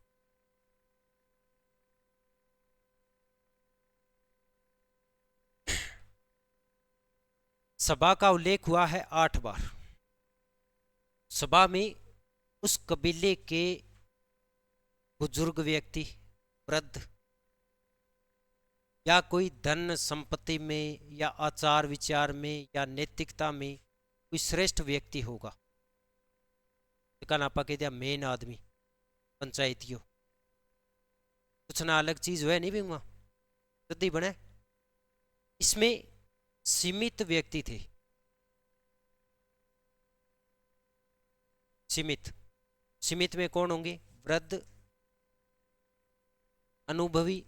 सभा का उल्लेख हुआ है 8 बार। सभा में उस कबीले के बुजुर्ग व्यक्ति, वृद्ध, या कोई धन संपत्ति में या आचार विचार में या नैतिकता में कोई श्रेष्ठ व्यक्ति होगा। नापा कह दिया मेन आदमी, पंचायतियों, कुछ ना अलग चीज हुआ नहीं भी वहां गद्दी बने। इसमें सीमित व्यक्ति थे। सीमित, सीमित में कौन होंगे? वृद्ध, अनुभवी,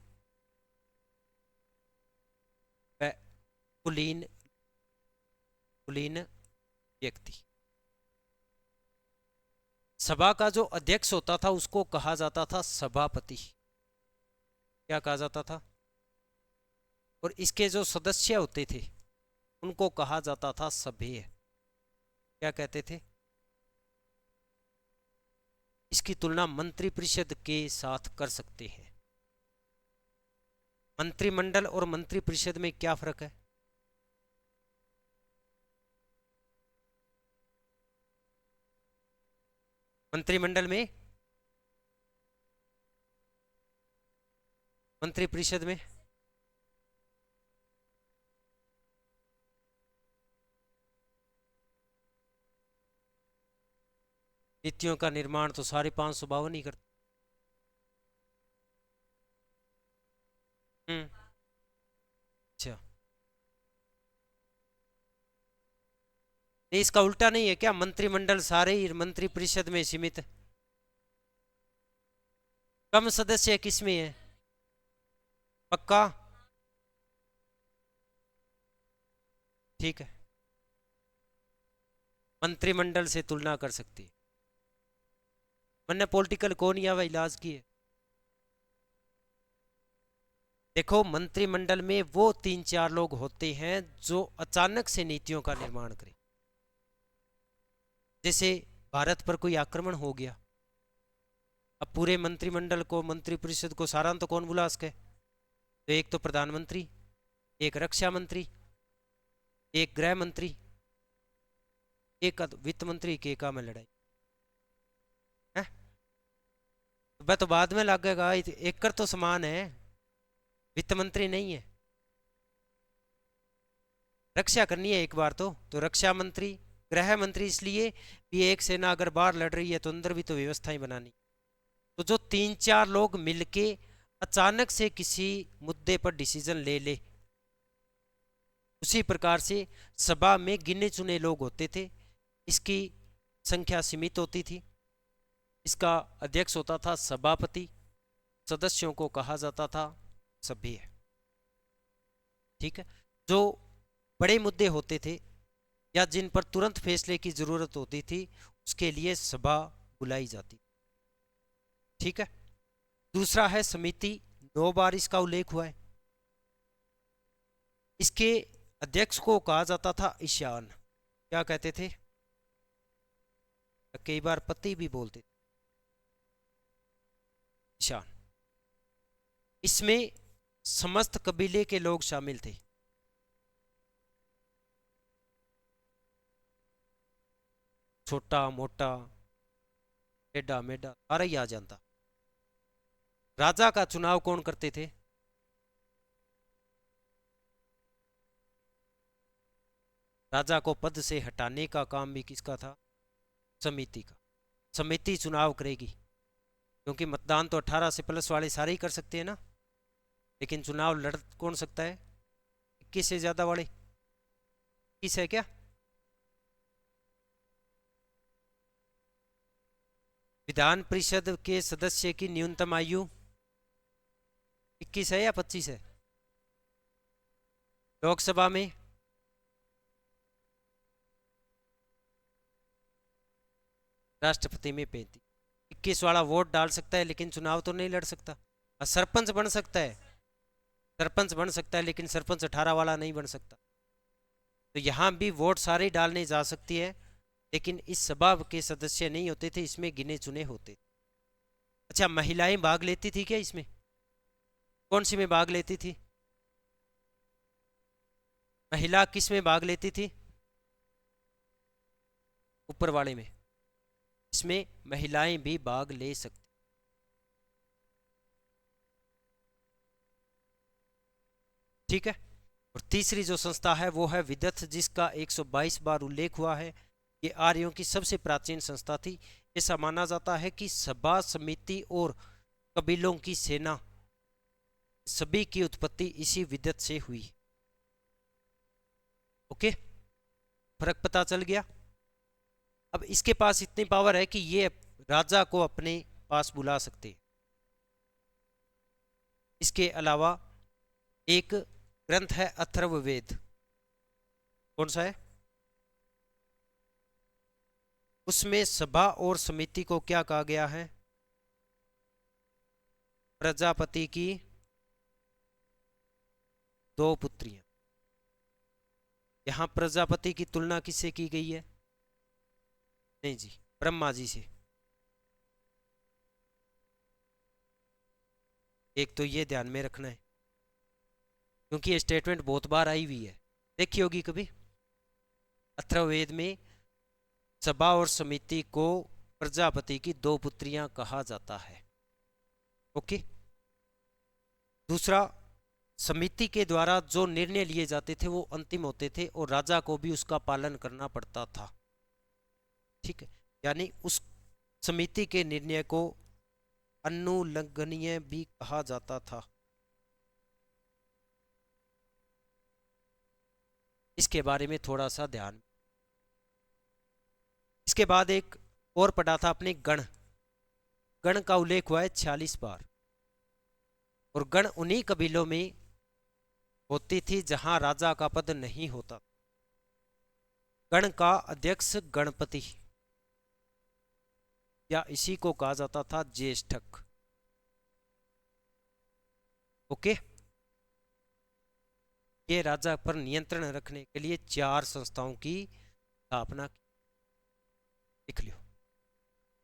कुलीन, कुलीन व्यक्ति। सभा का जो अध्यक्ष होता था उसको कहा जाता था सभापति। क्या कहा जाता था? और इसके जो सदस्य होते थे उनको कहा जाता था सभ्य। क्या कहते थे? इसकी तुलना मंत्रिपरिषद के साथ कर सकते हैं। मंत्रिमंडल और मंत्रिपरिषद में क्या फर्क है? मंत्रिमंडल में, मंत्रिपरिषद में नीतियों का निर्माण तो सारे 552 ही करते। अच्छा, नहीं इसका उल्टा नहीं है क्या? मंत्रिमंडल सारे ही मंत्रिपरिषद में सीमित है। कम सदस्य किसमें है? पक्का? ठीक है, मंत्रिमंडल से तुलना कर सकती है। मैंने पॉलिटिकल कौन या वह इलाज की है। देखो, मंत्रिमंडल में वो 3-4 लोग होते हैं जो अचानक से नीतियों का निर्माण करें। जैसे भारत पर कोई आक्रमण हो गया, अब पूरे मंत्रिमंडल को, मंत्रिपरिषद को सारा तो कौन बुला सके? तो एक तो प्रधानमंत्री, एक रक्षा मंत्री, एक गृह मंत्री, एक वित्त मंत्री के का में लड़ाई है। वह तो बाद में लगेगा, एक कर तो समान है, वित्त मंत्री नहीं है। रक्षा करनी है एक बार तो रक्षा मंत्री, गृह मंत्री, इसलिए भी एक सेना अगर बाहर लड़ रही है तो अंदर भी तो व्यवस्थाएं बनानी। तो जो 3-4 लोग मिलके अचानक से किसी मुद्दे पर डिसीजन ले ले, उसी प्रकार से सभा में गिने चुने लोग होते थे, इसकी संख्या सीमित होती थी, इसका अध्यक्ष होता था सभापति, सदस्यों को कहा जाता था सभ्य। ठीक है, जो बड़े मुद्दे होते थे या जिन पर तुरंत फैसले की जरूरत होती थी उसके लिए सभा बुलाई जाती। ठीक है, दूसरा है समिति, 9 बार इसका उल्लेख हुआ है। इसके अध्यक्ष को कहा जाता था ईशान। क्या कहते थे? कई बार पति भी बोलते थे, ईशान। इसमें समस्त कबीले के लोग शामिल थे। छोटा मोटा, टेढ़ा मेढ़ा सारा ही आ जाता। राजा का चुनाव कौन करते थे? राजा को पद से हटाने का काम भी किसका था? समिति का। समिति चुनाव करेगी, क्योंकि मतदान तो 18 से प्लस वाले सारे ही कर सकते हैं ना, लेकिन चुनाव लड़ कौन सकता है? 21 से ज्यादा वाले। 21 है क्या? विधान परिषद के सदस्य की न्यूनतम आयु 21 है या 25 है? लोकसभा में राष्ट्रपति में 35। 21 वाला वोट डाल सकता है लेकिन चुनाव तो नहीं लड़ सकता। सरपंच बन सकता है, सरपंच बन सकता है, लेकिन सरपंच 18 वाला नहीं बन सकता। तो यहाँ भी वोट सारे डालने जा सकती है, लेकिन इस सभा के सदस्य नहीं होते थे, इसमें गिने चुने होते। अच्छा, महिलाएं भाग लेती थी क्या इसमें? कौन सी में भाग लेती थी? महिला किस में भाग लेती थी? ऊपर वाले में। इसमें महिलाएं भी भाग ले सकती। ठीक है, और तीसरी जो संस्था है वो है विदथ, जिसका 122 बार उल्लेख हुआ है। ये आर्यों की सबसे प्राचीन संस्था थी। ऐसा माना जाता है कि सभा, समिति और कबीलों की सेना सभी की उत्पत्ति इसी विदथ से हुई। ओके, फर्क पता चल गया। अब इसके पास इतनी पावर है कि ये राजा को अपने पास बुला सकते। इसके अलावा एक ग्रंथ है अथर्ववेद। कौन सा है? उसमें सभा और समिति को क्या कहा गया है? प्रजापति की 2 पुत्रियां। यहां प्रजापति की तुलना किससे की गई है? नहीं जी, ब्रह्मा जी से। एक तो ये ध्यान में रखना है, क्योंकि ये स्टेटमेंट बहुत बार आई हुई है, देखी होगी कभी। अथर्ववेद में सभा और समिति को प्रजापति की 2 पुत्रियां कहा जाता है। ओके। दूसरा, समिति के द्वारा जो निर्णय लिए जाते थे वो अंतिम होते थे और राजा को भी उसका पालन करना पड़ता था। ठीक है, यानी उस समिति के निर्णय को अनुलंघनीय भी कहा जाता था। इसके बारे में थोड़ा सा ध्यान। इसके बाद एक और पढ़ा था अपने गण। गण का उल्लेख हुआ है 46 बार, और गण उन्हीं कबीलों में होती थी जहां राजा का पद नहीं होता। गण का अध्यक्ष गणपति, या इसी को कहा जाता था ज्येष्ठक। ओके। ये राजा पर नियंत्रण रखने के लिए 4 संस्थाओं की स्थापना की। लिख लियो,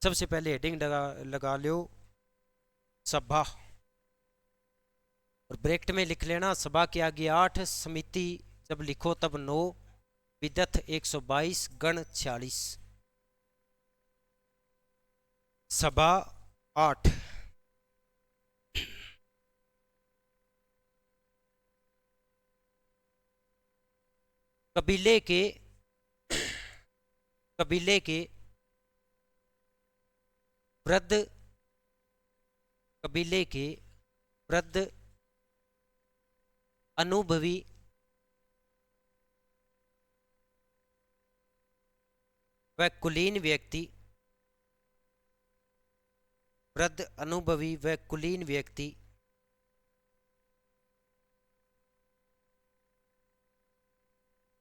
सबसे पहले हेडिंग लगा लो सभा, और ब्रैकेट में लिख लेना सभा के आगे 8, समिति जब लिखो तब 9, विदथ 122, गण 46। सभा 8। कबीले के वृद्ध, कबीले के वृद्ध अनुभवी व कुलीन व्यक्ति, वृद्ध अनुभवी व कुलीन व्यक्ति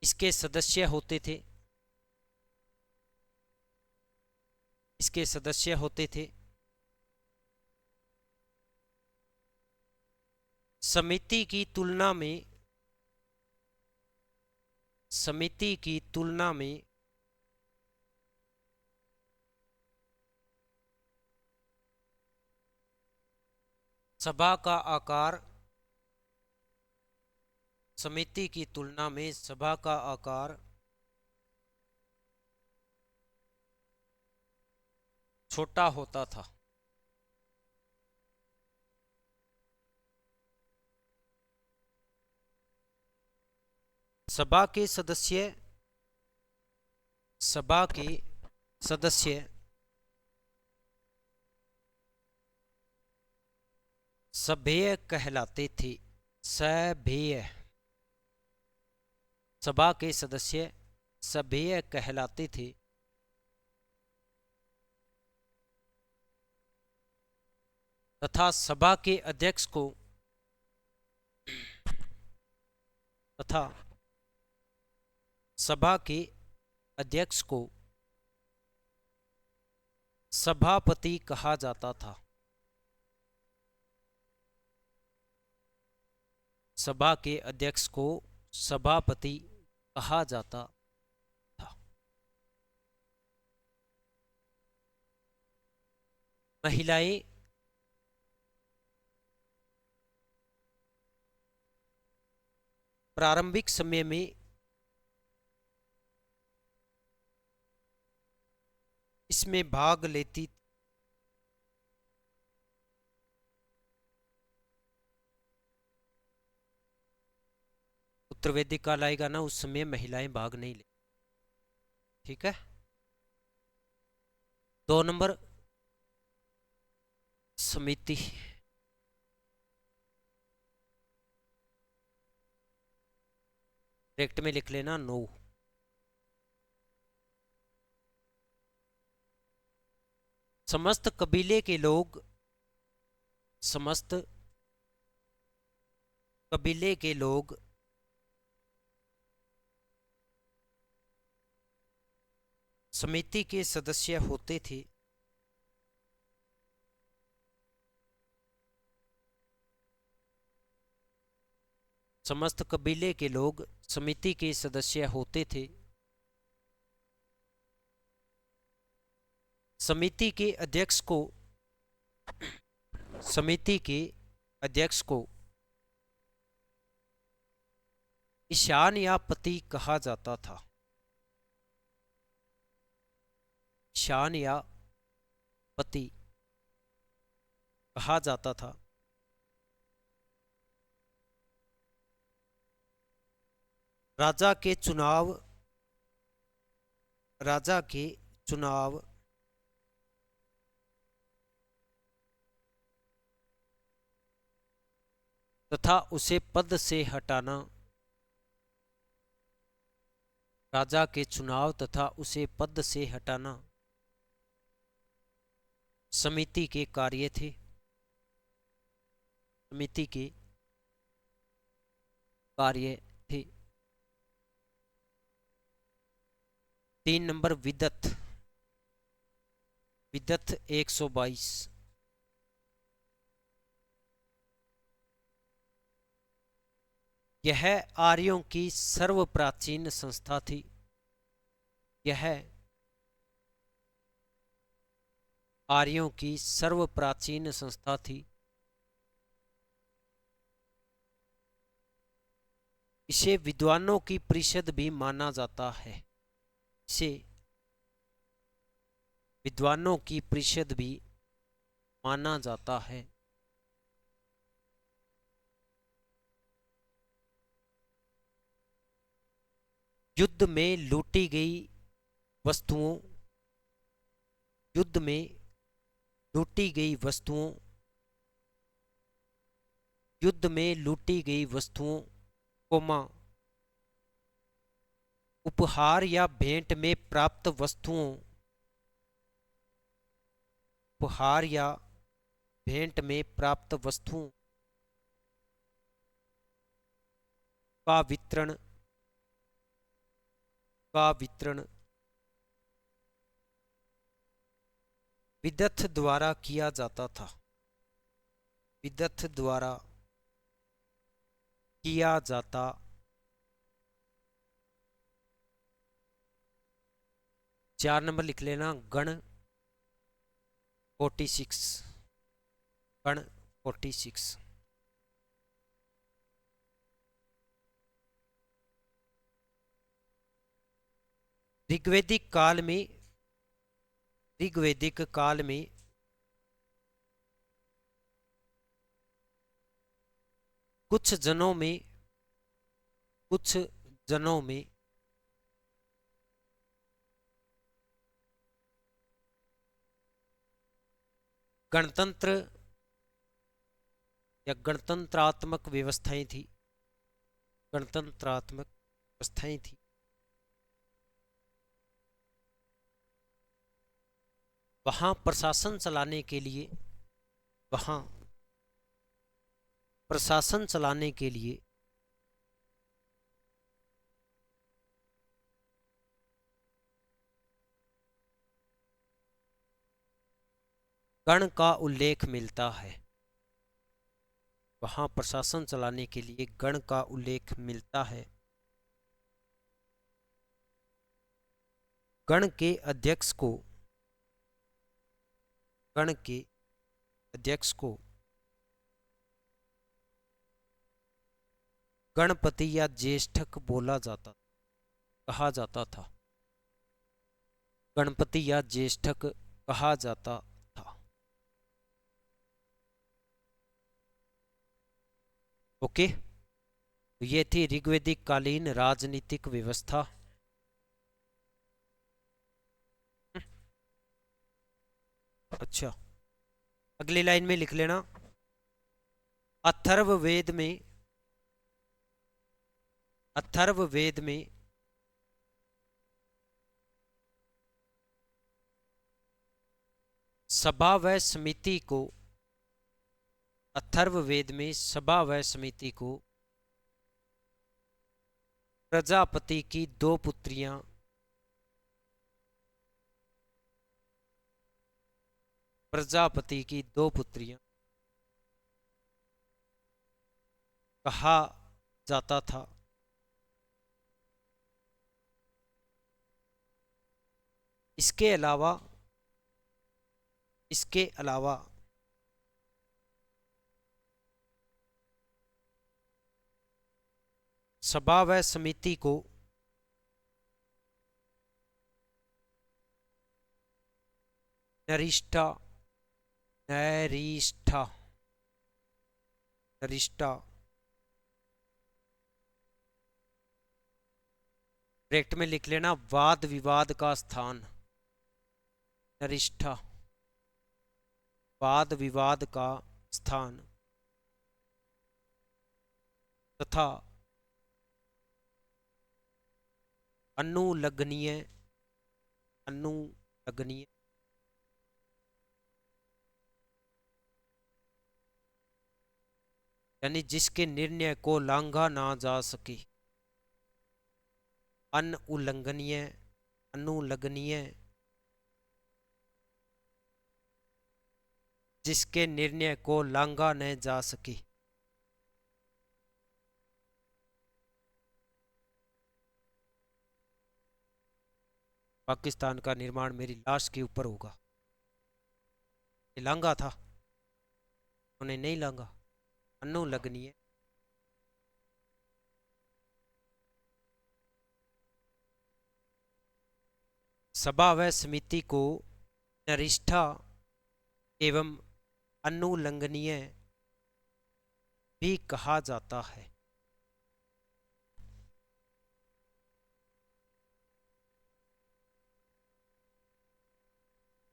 इसके सदस्य होते थे। इसके सदस्य होते थे। समिति की तुलना में सभा का आकार, समिति की तुलना में सभा का आकार छोटा होता था। सभा के सदस्य सभ्य कहलाते थे। सभ्य, सभा के सदस्य सभ्य कहलाते थे तथा सभा के अध्यक्ष को सभापति कहा जाता था। सभा के अध्यक्ष को सभापति कहा जाता था। महिलाएं प्रारंभिक समय में इसमें भाग लेती। उत्तर वैदिक काल आएगा ना, उस समय महिलाएं भाग नहीं ले। ठीक है। 2 नंबर समिति। डायरेक्ट में लिख लेना 9। समस्त कबीले के लोग समिति के सदस्य होते थे। समस्त कबीले के लोग समिति के सदस्य होते थे। समिति के अध्यक्ष को ईशान या पति कहा जाता था। ईशान या पति कहा जाता था। राजा के चुनाव तथा उसे पद से हटाना। राजा के चुनाव तथा उसे पद से हटाना समिति के कार्य थे। समिति के कार्य थे। 3 नंबर विदत 122। यह आर्यों की सर्वप्राचीन संस्था थी। यह आर्यों की सर्वप्राचीन संस्था थी। इसे विद्वानों की परिषद भी माना जाता है। इसे विद्वानों की परिषद भी माना जाता है। युद्ध में लूटी गई वस्तुओं उपहार या भेंट में प्राप्त वस्तुओं का वितरण विदथ द्वारा किया जाता था। 4 नंबर लिख लेना। गण 46। ऋग्वैदिक काल में कुछ जनों में गणतंत्र या गणतंत्रात्मक व्यवस्थाएं थी। वहां प्रशासन चलाने के लिए गण का उल्लेख मिलता है। वहां प्रशासन चलाने के लिए गण का उल्लेख मिलता है। गण के अध्यक्ष को गणपति या ज्येष्ठक कहा जाता था। गणपति या ज्येष्ठक कहा जाता था। ओके, तो ये थी ऋग्वैदिक कालीन राजनीतिक व्यवस्था। अच्छा, अगली लाइन में लिख लेना। अथर्ववेद में सभा व समिति को प्रजापति की 2 पुत्रियां प्रजापति की दो पुत्रियां कहा जाता था। इसके अलावा सभा व समिति को नरिष्ठा नरिष्ठा नरिष्ठा ब्रैकेट में लिख लेना, वाद विवाद का स्थान। नरिष्ठा वाद विवाद का स्थान तथा अनुलग्नीय अनुलग्नीय यानी जिसके निर्णय को लांघा ना जा सके। अनुल्लंघनीय अनुलग्नीय जिसके निर्णय को लांघा न जा सके। पाकिस्तान का निर्माण मेरी लाश के ऊपर होगा। ये लांघा था, उन्हें नहीं लांघा। अनुलग्नीय सभा व समिति को नरिष्ठा एवं अनुलंघनीय भी कहा जाता है।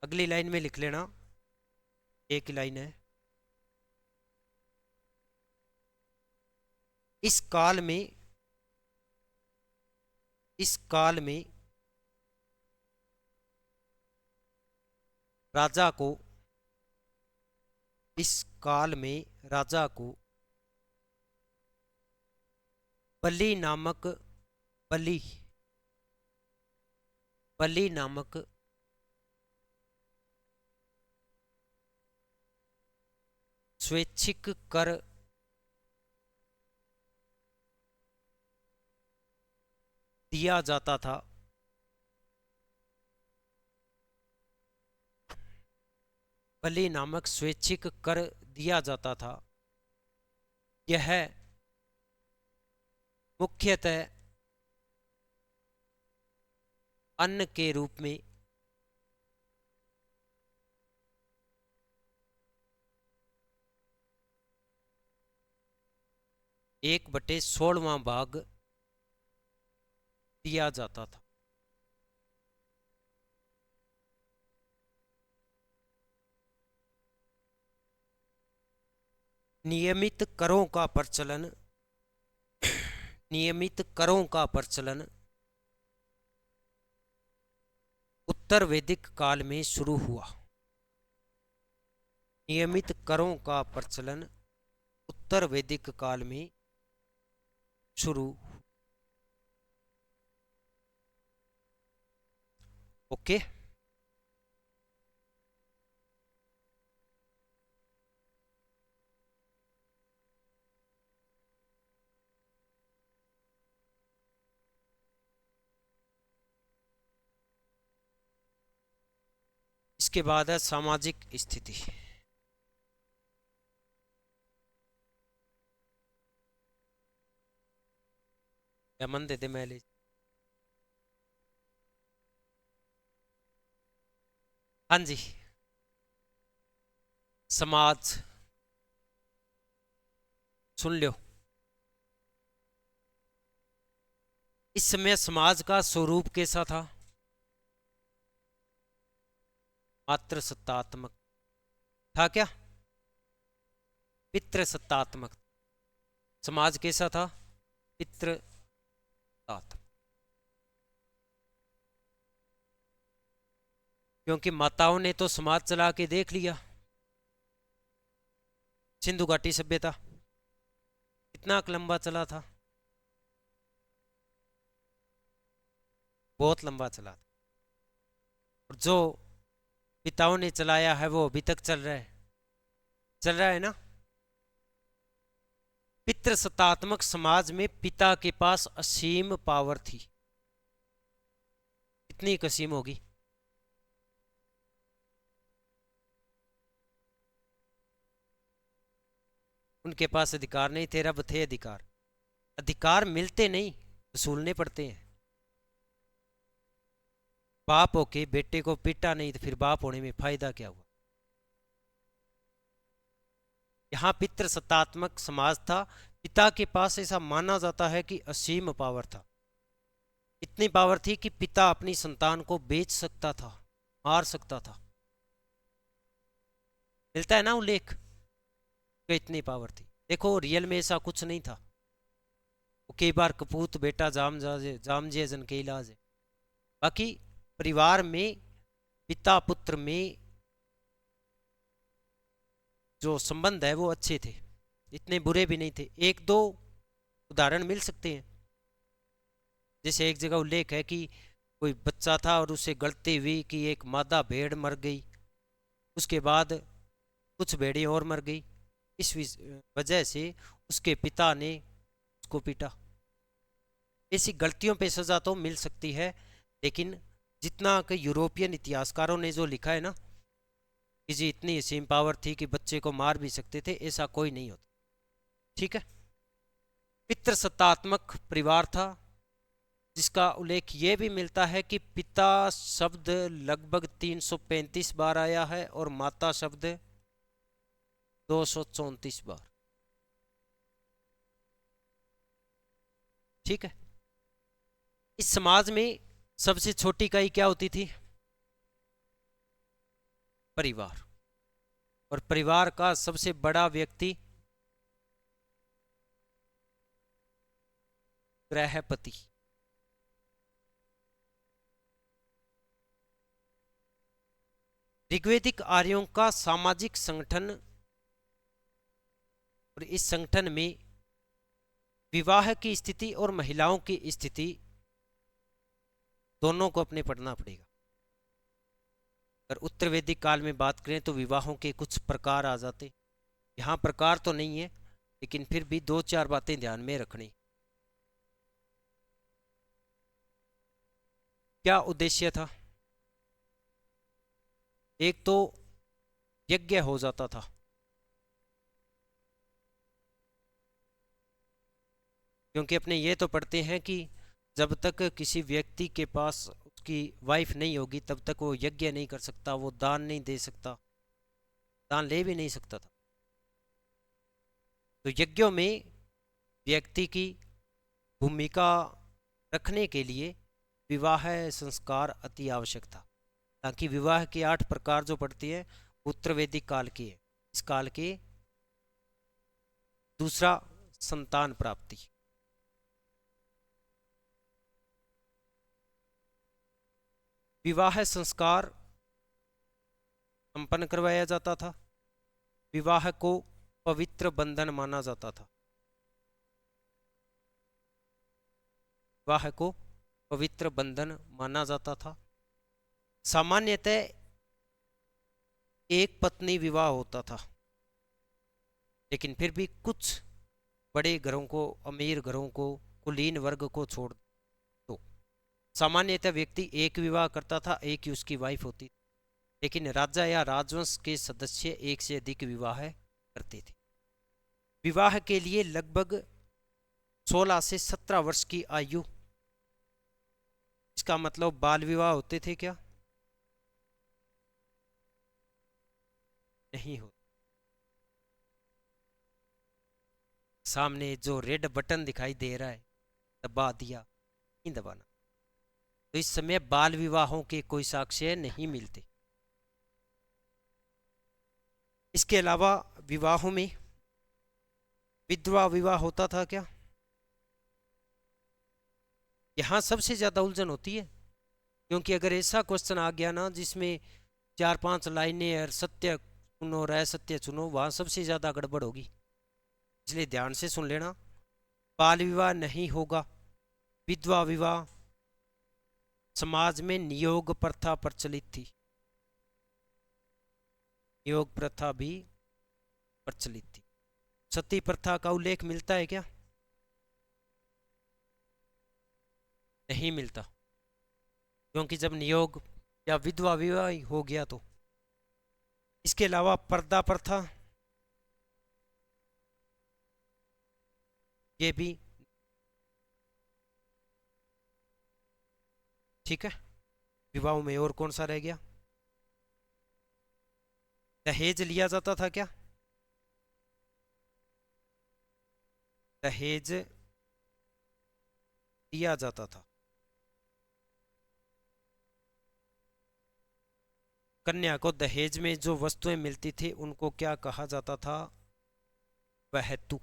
अगली लाइन में लिख लेना, एक ही लाइन है। इस काल में राजा को इस काल में राजा को बलि नामक स्वैच्छिक कर दिया जाता था। बलि नामक स्वैच्छिक कर दिया जाता था। यह मुख्यतः अन्न के रूप में एक बटे 16वां भाग दिया जाता था। नियमित करों का प्रचलन उत्तर वैदिक काल में शुरू हुआ। नियमित करों का प्रचलन उत्तर वैदिक काल में शुरू। ओके, इसके बाद है सामाजिक स्थिति। मन दे दे मैले हाँ जी। समाज सुन लो, इस समय समाज का स्वरूप कैसा था? मात्र सत्तात्मक था क्या? पितृसत्तात्मक। समाज कैसा था? पितृसत्तात्मक। क्योंकि माताओं ने तो समाज चला के देख लिया। सिंधु घाटी सभ्यता कितना लंबा चला था? बहुत लंबा चला था। और जो पिताओं ने चलाया है वो अभी तक चल रहा है ना। पितृसत्तात्मक समाज में पिता के पास असीम पावर थी। कितनी कसीम होगी। उनके पास अधिकार नहीं थे, रब थे अधिकार। अधिकार मिलते नहीं, वसूलने पड़ते हैं। बाप होके बेटे को पीटा नहीं तो फिर बाप होने में फायदा क्या हुआ। यहाँ पितृसत्तात्मक समाज था। पिता के पास ऐसा माना जाता है कि असीम पावर था। इतनी पावर थी कि पिता अपनी संतान को बेच सकता था, मार सकता था। मिलता है ना उल्लेख कि इतनी पावर थी। देखो रियल में ऐसा कुछ नहीं था। वो कई बार कपूत बेटा जाम जे जन के इलाज है। बाकी परिवार में पिता पुत्र में जो संबंध है वो अच्छे थे, इतने बुरे भी नहीं थे। एक दो उदाहरण मिल सकते हैं। जैसे एक जगह उल्लेख है कि कोई बच्चा था और उसे गलती हुई कि एक मादा भेड़ मर गई, उसके बाद कुछ भेड़ें और मर गई। इस वजह से उसके पिता ने उसको पीटा। ऐसी गलतियों पे सजा तो मिल सकती है, लेकिन जितना कि यूरोपियन इतिहासकारों ने जो लिखा है ना कि जी इतनी असीम पावर थी कि बच्चे को मार भी सकते थे, ऐसा कोई नहीं होता। ठीक है। पितृसत्तात्मक परिवार था, जिसका उल्लेख ये भी मिलता है कि पिता शब्द लगभग 335 बार आया है और माता शब्द 234 बार। ठीक है। इस समाज में सबसे छोटी इकाई क्या होती थी? परिवार। और परिवार का सबसे बड़ा व्यक्ति गृहपति। ऋग्वैदिक आर्यों का सामाजिक संगठन, और इस संगठन में विवाह की स्थिति और महिलाओं की स्थिति दोनों को अपने पढ़ना पड़ेगा। अगर उत्तर वैदिक काल में बात करें तो विवाहों के कुछ प्रकार आ जाते। यहाँ प्रकार तो नहीं है, लेकिन फिर भी दो चार बातें ध्यान में रखनी। क्या उद्देश्य था? एक तो यज्ञ हो जाता था। क्योंकि अपने ये तो पढ़ते हैं कि जब तक किसी व्यक्ति के पास उसकी वाइफ नहीं होगी तब तक वो यज्ञ नहीं कर सकता, वो दान नहीं दे सकता, दान ले भी नहीं सकता था। तो यज्ञों में व्यक्ति की भूमिका रखने के लिए विवाह संस्कार अति आवश्यक था। ताकि विवाह के 8 प्रकार जो पढ़ती है उत्तर वैदिक काल की है। इस काल के दूसरा संतान प्राप्ति। विवाह संस्कार संपन्न करवाया जाता था। विवाह को पवित्र बंधन माना जाता था। विवाह को पवित्र बंधन माना जाता था। सामान्यतः एक पत्नी विवाह होता था, लेकिन फिर भी कुछ बड़े घरों को, अमीर घरों को, कुलीन वर्ग को छोड़ दो सामान्यतः व्यक्ति एक विवाह करता था, एक ही उसकी वाइफ होती थी। लेकिन राजा या राजवंश के सदस्य एक से अधिक विवाह करते थे। विवाह के लिए लगभग 16 से 17 वर्ष की आयु, इसका मतलब बाल विवाह होते थे क्या? नहीं हो। सामने जो रेड बटन दिखाई दे रहा है दबा दिया, नहीं दबाना। तो इस समय बाल विवाहों के कोई साक्ष्य नहीं मिलते। इसके अलावा विवाहों में विधवा विवाह होता था क्या? यहाँ सबसे ज्यादा उलझन होती है। क्योंकि अगर ऐसा क्वेश्चन आ गया ना जिसमें 4-5 लाइनें और सत्य चुनो और असत्य चुनो, वहां सबसे ज्यादा गड़बड़ होगी। इसलिए ध्यान से सुन लेना। बाल विवाह नहीं होगा। विधवा विवाह समाज में नियोग प्रथा प्रचलित थी। योग प्रथा भी प्रचलित थी। सती प्रथा का उल्लेख मिलता है क्या? नहीं मिलता, क्योंकि जब नियोग या विधवा विवाह हो गया तो। इसके अलावा पर्दा प्रथा, ये भी ठीक है। विवाहों में और कौन सा रह गया? दहेज लिया जाता था क्या? दहेज लिया जाता था। कन्या को दहेज में जो वस्तुएं मिलती थी उनको क्या कहा जाता था? वहतु।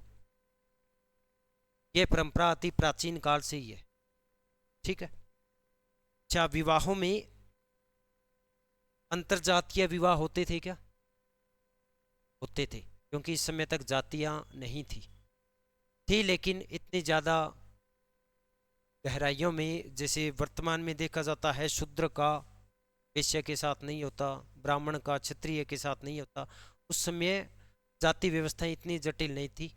ये परंपरा अति प्राचीन काल से ही है, ठीक है। अच्छा, विवाहों में अंतरजातीय विवाह होते थे क्या? होते थे, क्योंकि इस समय तक जातियां नहीं थी लेकिन इतनी ज़्यादा गहराइयों में जैसे वर्तमान में देखा जाता है। शूद्र का वैश्य के साथ नहीं होता, ब्राह्मण का क्षत्रिय के साथ नहीं होता। उस समय जाति व्यवस्थाएं इतनी जटिल नहीं थी।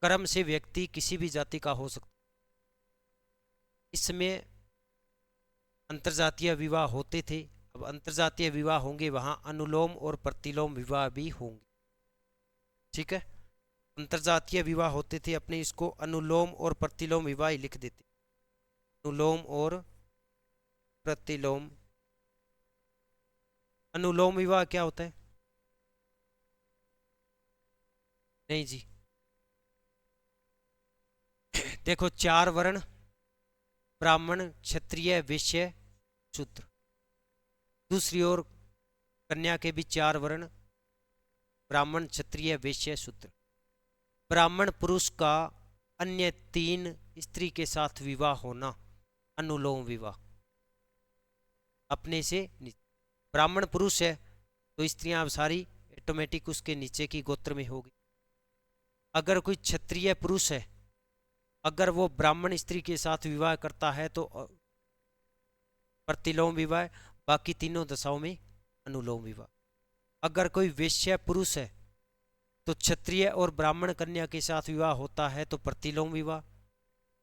कर्म से व्यक्ति किसी भी जाति का हो सकता। इस समय अंतरजातीय विवाह होते थे। अब अंतरजातीय विवाह होंगे, वहाँ अनुलोम और प्रतिलोम विवाह भी होंगे, ठीक है। अंतरजातीय विवाह होते थे, अपने इसको अनुलोम और प्रतिलोम विवाह ही लिख देते। अनुलोम और प्रतिलोम। अनुलोम विवाह क्या होता है? नहीं जी, देखो, 4 वर्ण, ब्राह्मण क्षत्रिय वैश्य शूद्र। दूसरी ओर कन्या के भी 4 वर्ण, ब्राह्मण क्षत्रिय वैश्य शूद्र। ब्राह्मण पुरुष का अन्य 3 स्त्री के साथ विवाह होना अनुलोम विवाह। अपने से ब्राह्मण पुरुष है तो स्त्रियां सारी ऑटोमेटिक उसके नीचे की गोत्र में होगी। अगर कोई क्षत्रिय पुरुष है, अगर वो ब्राह्मण स्त्री के साथ विवाह करता है तो प्रतिलोम विवाह, बाकी तीनों दशाओं में अनुलोम विवाह। अगर कोई वैश्य पुरुष है तो क्षत्रिय और ब्राह्मण कन्या के साथ विवाह होता है तो प्रतिलोम विवाह।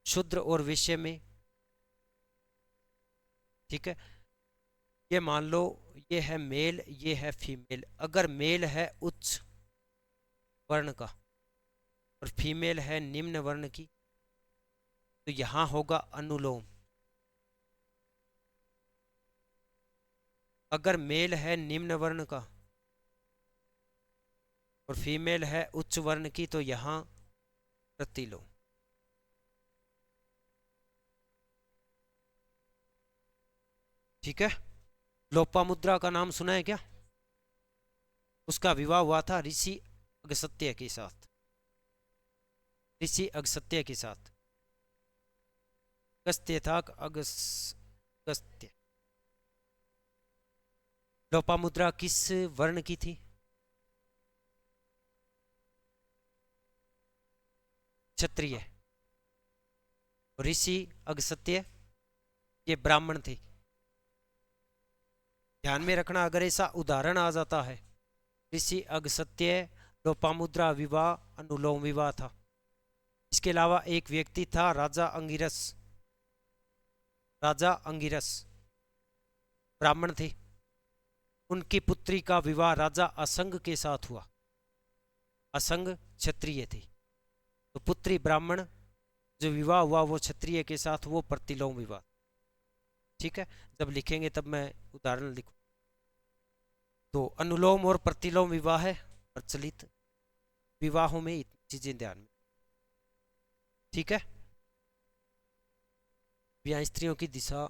शूद्र और वैश्य में, ठीक है। ये मान लो ये है मेल, ये है फीमेल। अगर मेल है उच्च वर्ण का और फीमेल है निम्न वर्ण की तो यहां होगा अनुलोम। अगर मेल है निम्न वर्ण का और फीमेल है उच्च वर्ण की तो यहां प्रतिलोम। ठीक है। लोपामुद्रा का नाम सुना है क्या? उसका विवाह हुआ था ऋषि अगस्त्य के साथ। ऋषि अगस्त्य के साथ। अगस्त्य था, अगस्त्य। लोपामुद्रा किस वर्ण की थी? क्षत्रिय। ऋषि अगस्त्य ये ब्राह्मण थे। ध्यान में रखना, अगर ऐसा उदाहरण आ जाता है, ऋषि अगस्त्य लोपामुद्रा विवाह अनुलोम विवाह था। इसके अलावा एक व्यक्ति था राजा अंगिरस। राजा अंगिरस ब्राह्मण थे, उनकी पुत्री का विवाह राजा असंग के साथ हुआ। असंग क्षत्रिय थे तो पुत्री ब्राह्मण, जो विवाह हुआ वो क्षत्रिय के साथ, वो प्रतिलोम विवाह। ठीक है, जब लिखेंगे तब मैं उदाहरण लिखूं। तो अनुलोम और प्रतिलोम विवाह है प्रचलित विवाहों में, इतनी चीजें ध्यान में, ठीक है। यहाँ स्त्रियों की दिशा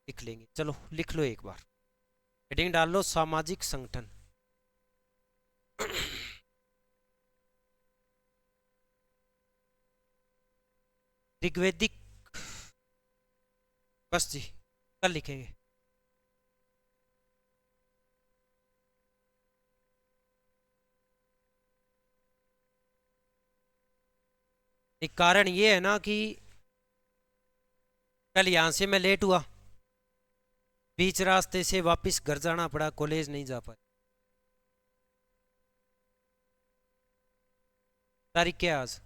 लिख लेंगे। चलो लिख लो एक बार, हेडिंग डाल लो सामाजिक संगठन। ऋग्वेदिक, बस जी कल लिखेंगे। एक कारण ये है ना कि कल यहां से मैं लेट हुआ, बीच रास्ते से वापस घर जाना पड़ा, कॉलेज नहीं जा पाया। तारीख क्या है आज?